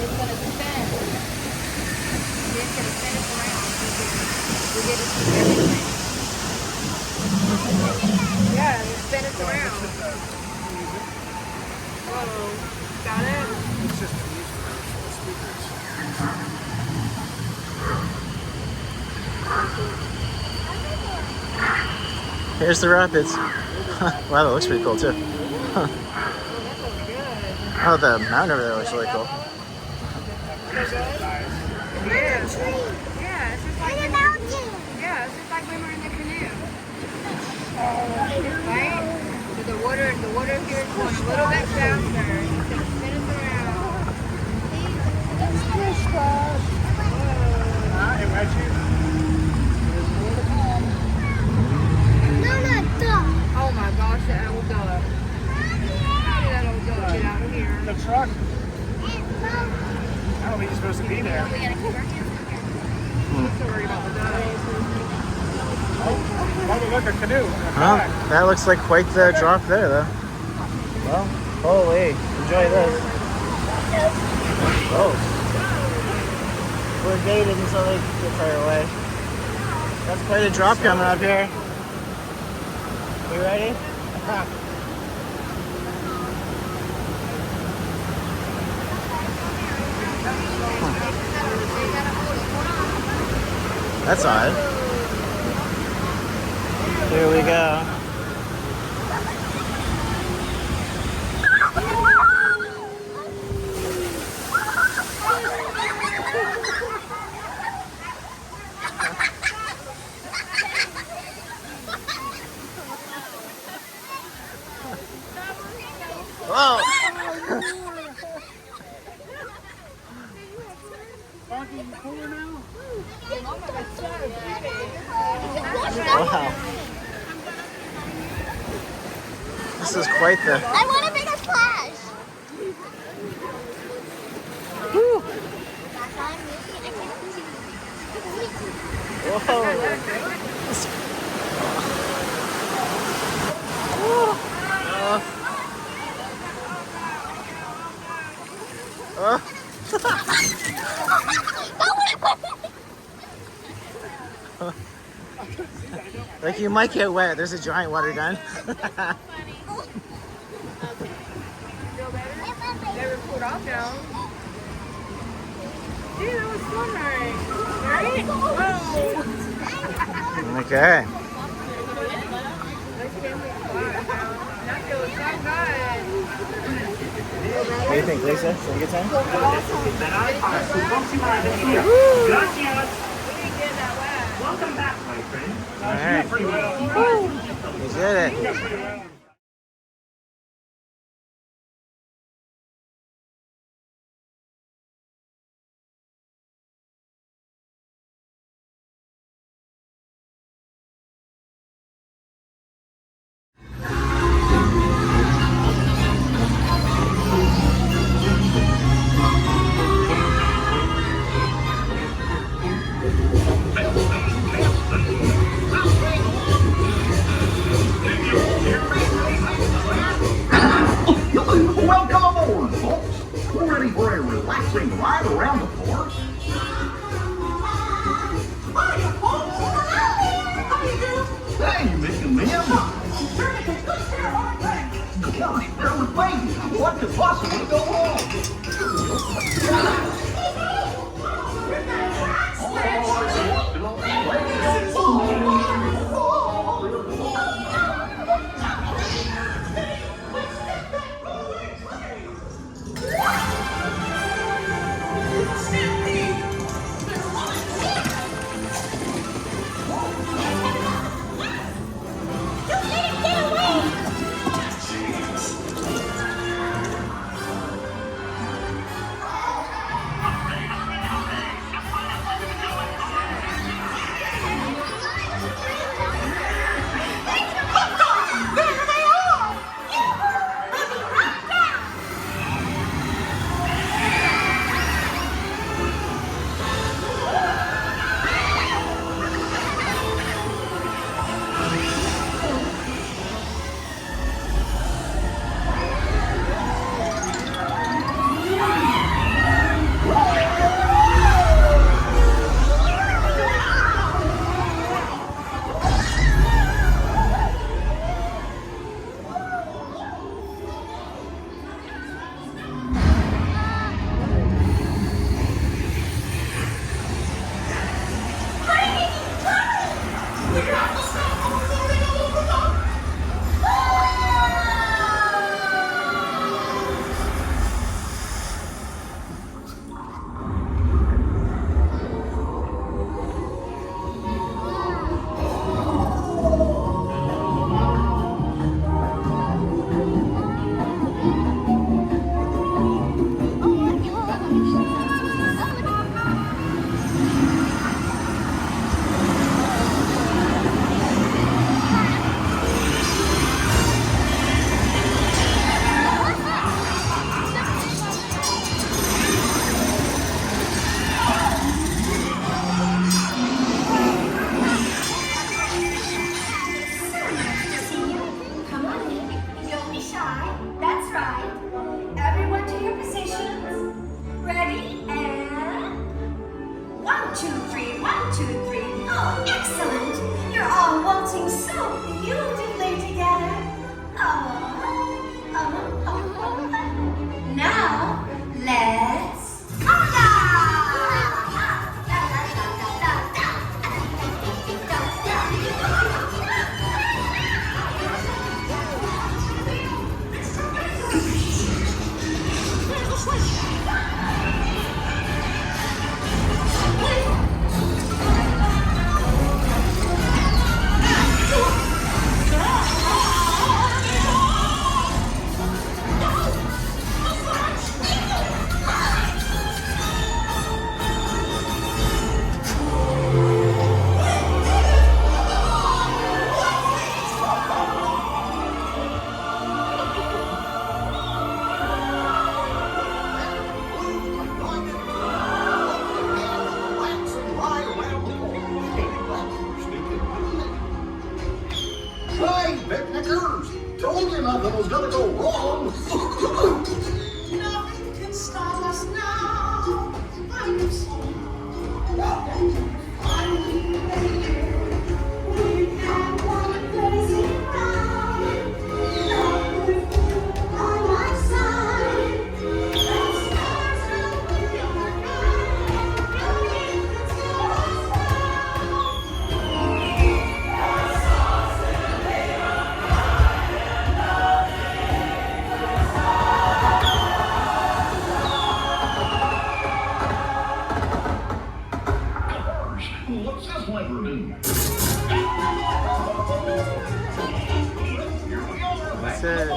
It's gonna spin. It's gonna spin us around. We get to see everything. Yeah, and spin us around. Got it? It's just the music, the speakers. Here's the rapids. Wow, that looks pretty cool too. Oh, the mountain over there looks really cool. Yeah, it's just like And a mountain. yeah, it's just like when we're in the canoe. Right? So the water here is going a little bit faster. It's gonna spin us around. Hey, Reggie. No, not dog. Oh my gosh, that old dog. That old dog, get out of here. The truck. I don't think he's supposed to be there. We gotta keep our hands in here. I'm so worried about the dog. Oh, look, a canoe. Well, that looks like quite the drop there, though. Well, holy, enjoy this. Oh, we're gated until they get far away. That's quite a drop coming up here. You ready? That's odd. Here we go. Whoa! Wow. This is quite the... I want a bigger splash. Woo. Whoa. Like you might get wet. There's a giant water gun. Never pulled off now. Dude, that was fun, right? Whoa! Okay. That feels so good. What do you think, Lisa? Is it a good time? Welcome back, my friend. All right. You did it. Welcome aboard, folks. We're ready for a relaxing ride around the port. Hey, you missing me? Gosh, there was baby. What could possibly go wrong? Hi, picnickers! Told you nothing was gonna go wrong. Nothing can stop us now. I'm so finally made it. We have one crazy ride. Love with you by my side. The stars will be our guide. Nothing can stop us What's this lever do? Here we are. That's it.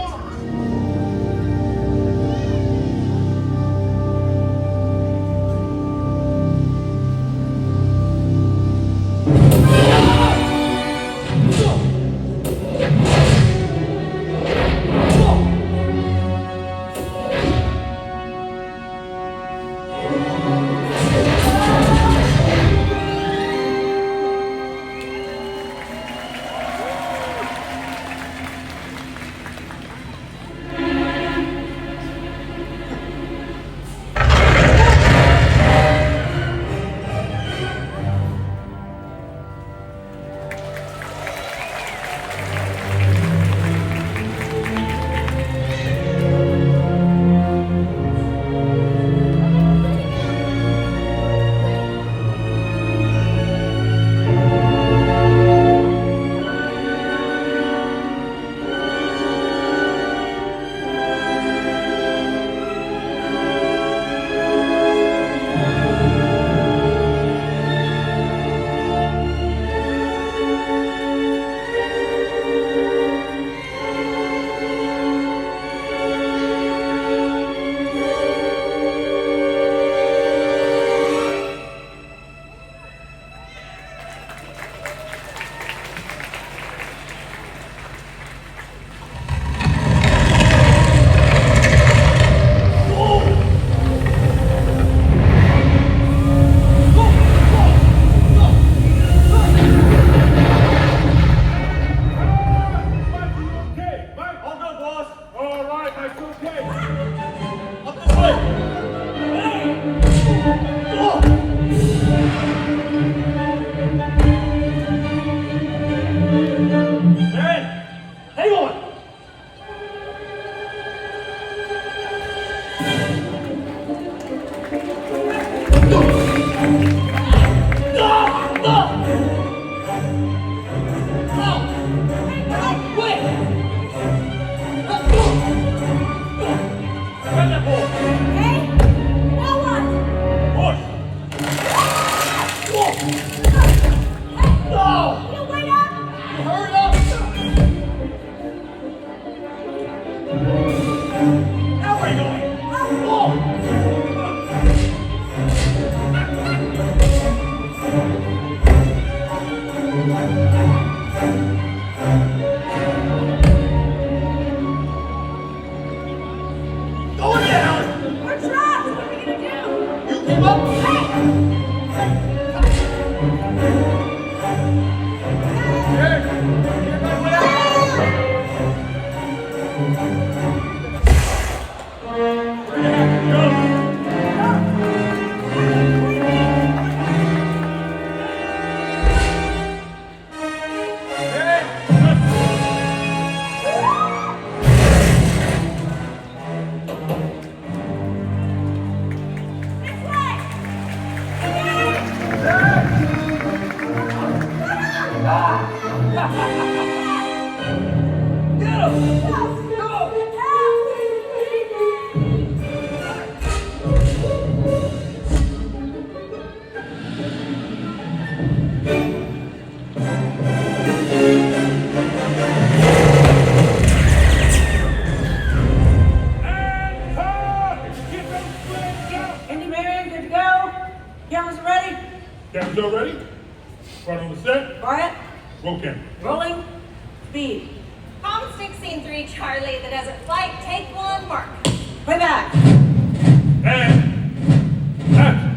Captain's all ready? Right on the set. Quiet. Roll camera. Rolling. Speed. Common stick scene 3, Charlie, the desert flight, take 1, mark. Play back. And action.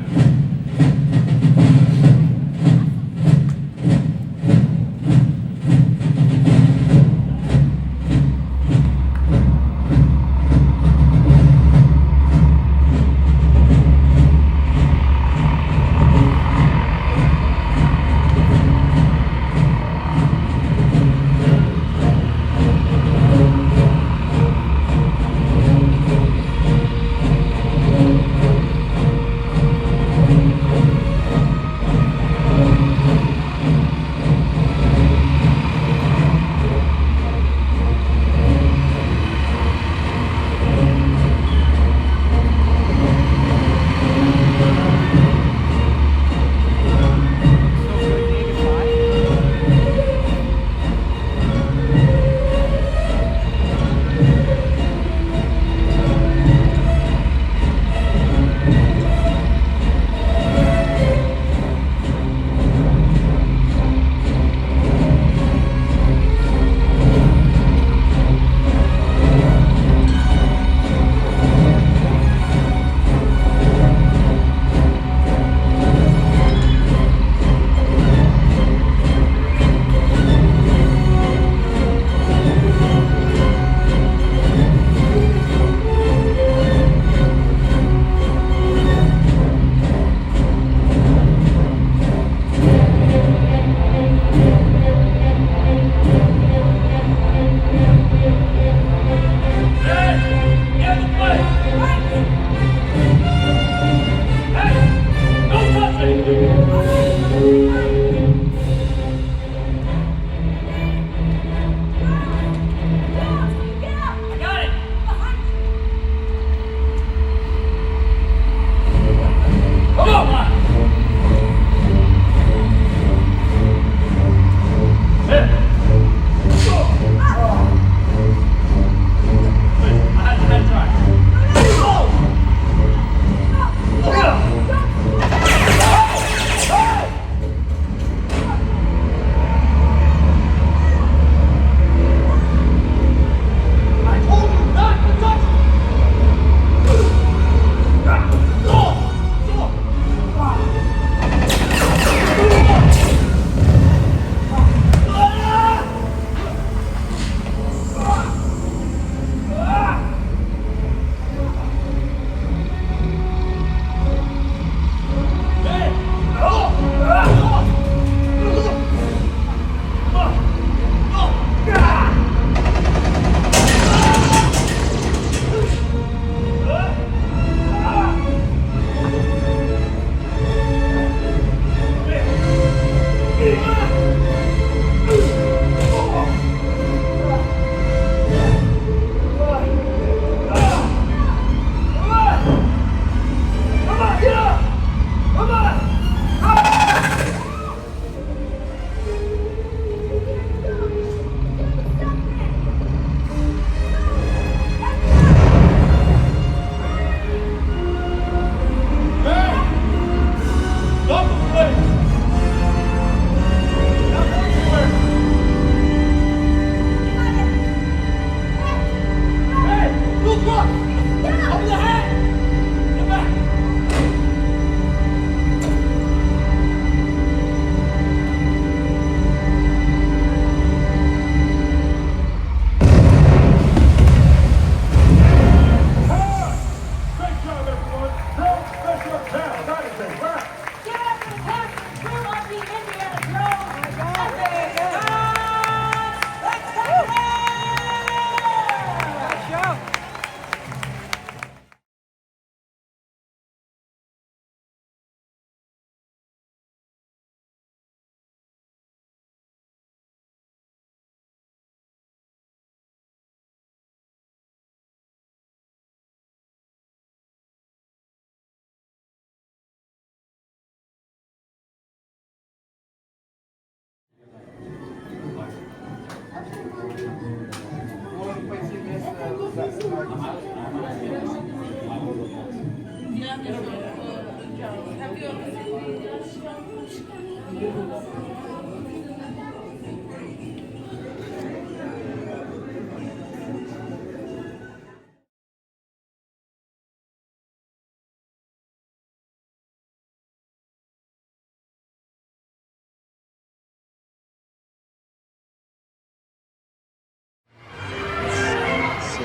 See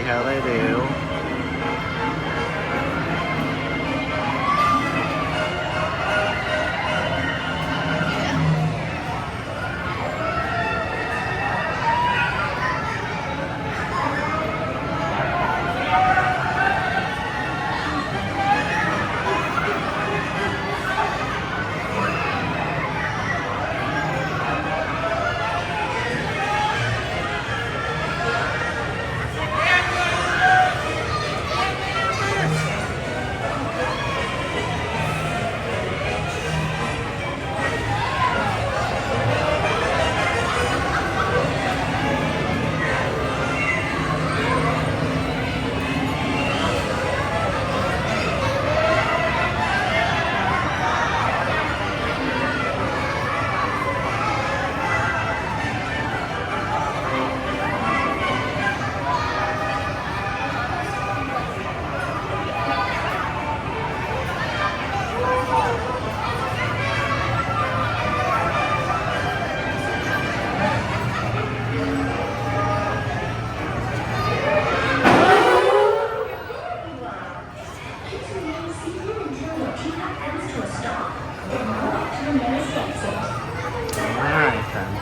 how they do. Alright then.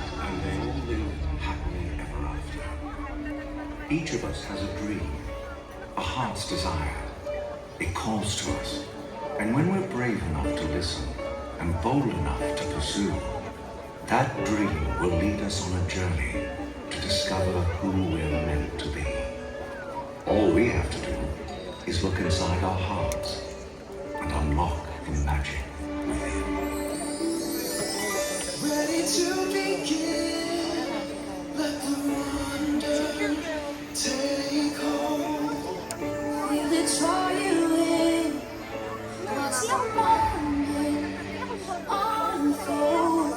And they all live happily ever after. Each of us has a dream, a heart's desire. It calls to us. And when we're brave enough to listen and bold enough to pursue, that dream will lead us on a journey to discover who we're meant to be. All we have to do is look inside our hearts and unlock the magic within. Ready to begin. Let the wonder take hold. Feel it draw you in. Watch the moment unfold.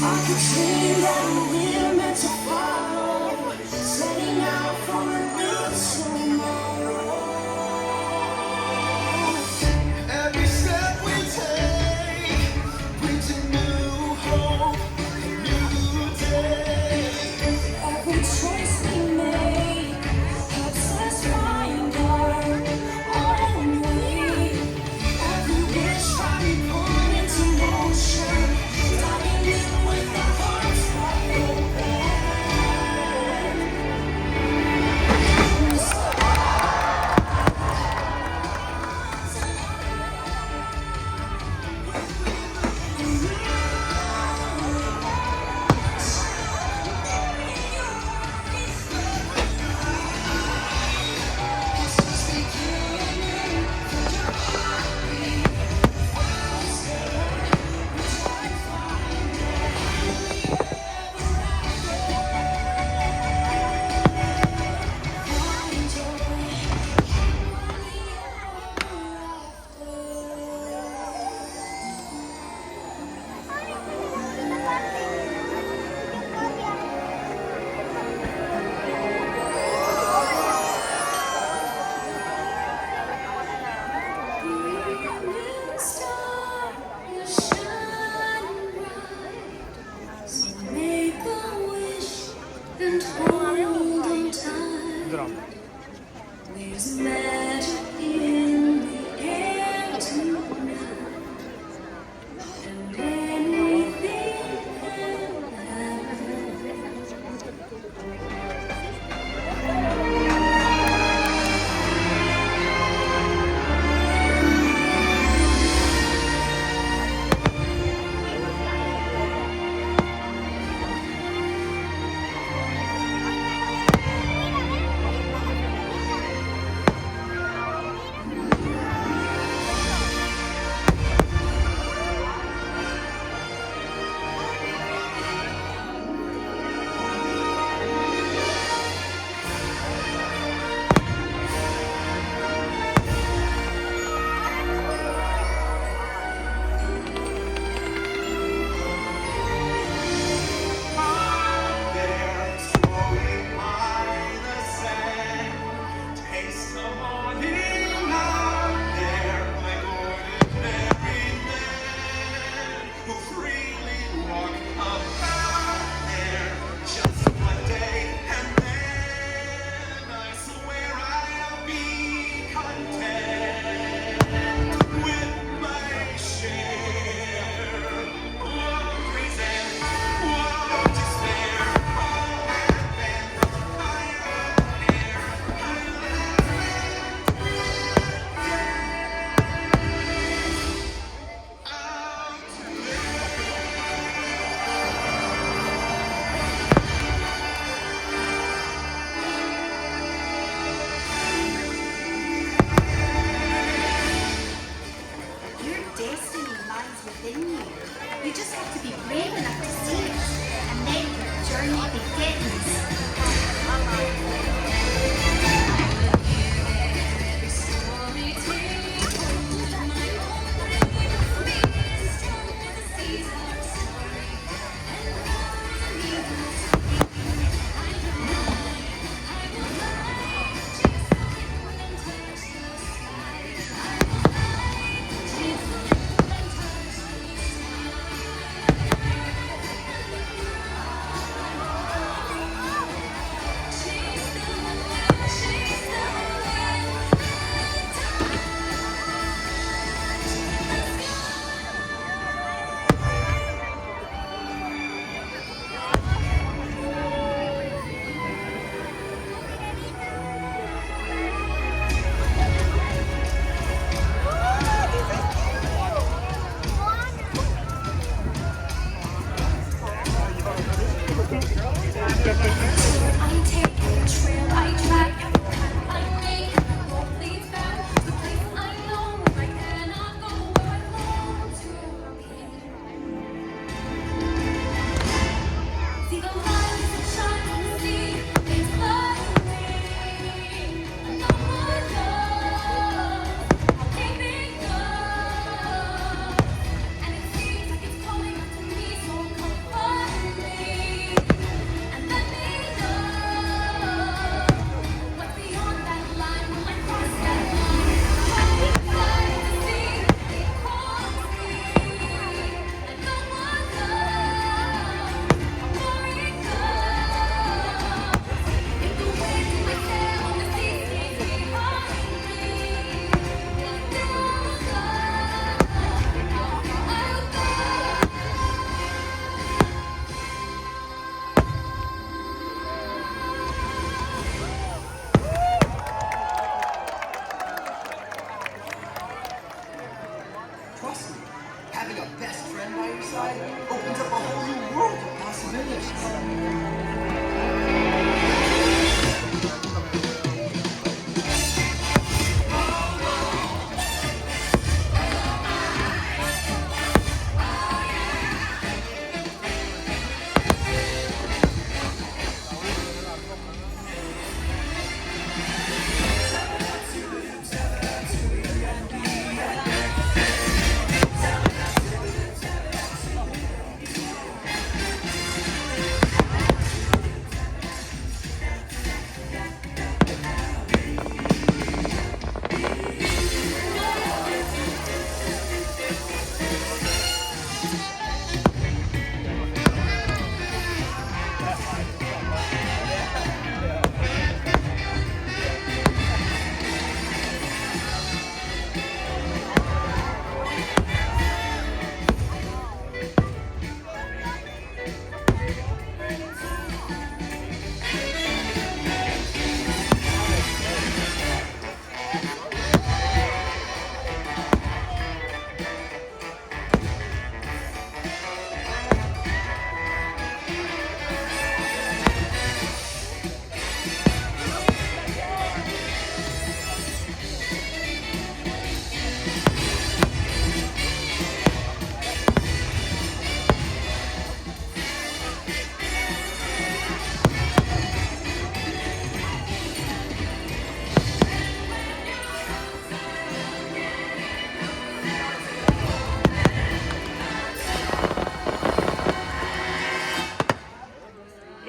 I can see that we're meant to follow. Setting out for a new tomorrow. Every step we take brings a new hope, a new day. Every choice we make helps us find our own way. Every wish I put into motion, diving in with the heart. Trust me, having a best friend by your side opens up a whole new world of possibilities.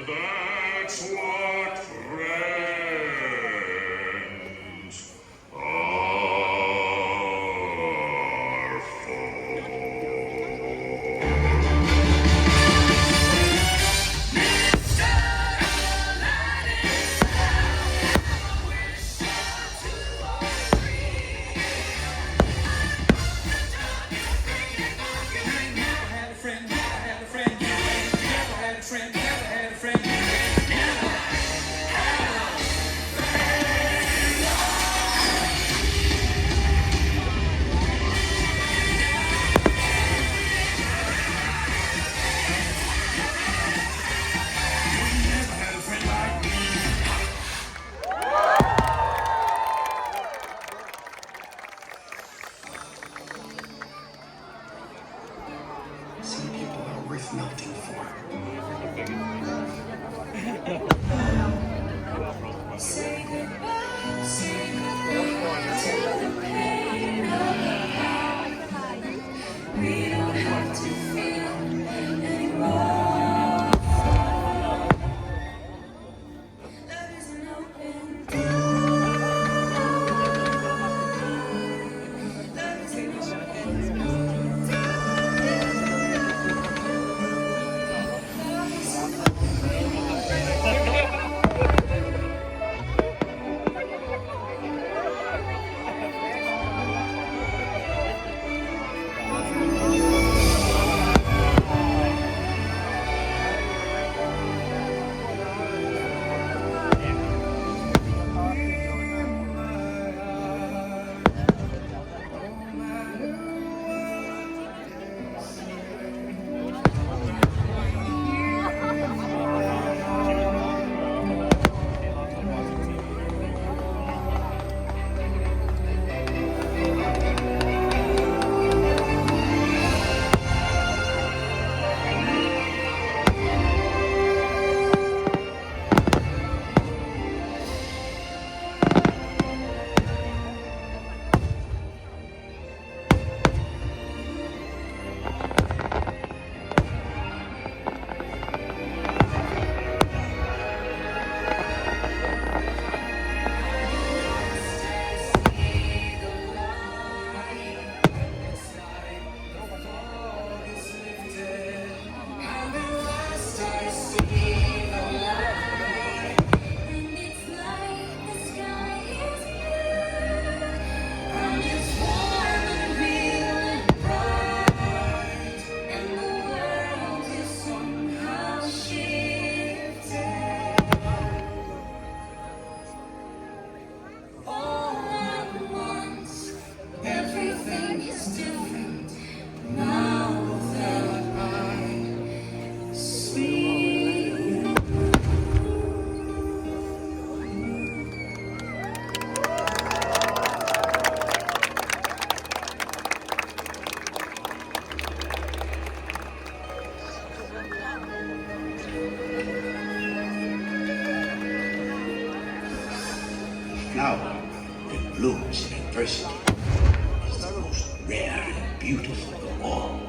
That's what friends are for. Some people are worth melting for. Say goodbye, say goodbye to the pain of life. We don't have to feel anymore. Love is an open door. Love is an open lose in adversity is the most rare and beautiful of all.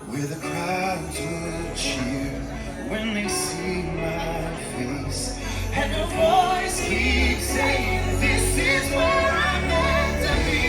Where the crowds will cheer when they see my face, and the voice keeps saying, "This is where I'm meant to be."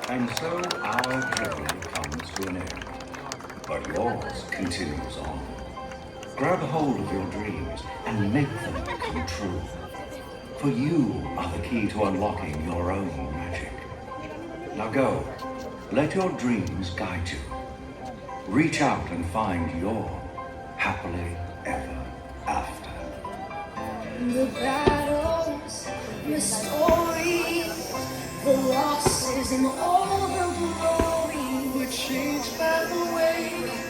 And so our journey comes to an end, but yours continues on. Grab hold of your dreams and make them come true. For you are the key to unlocking your own magic. Now go, let your dreams guide you. Reach out and find your happily ever after. The battles, the story, the losses and all the glory were changed by the way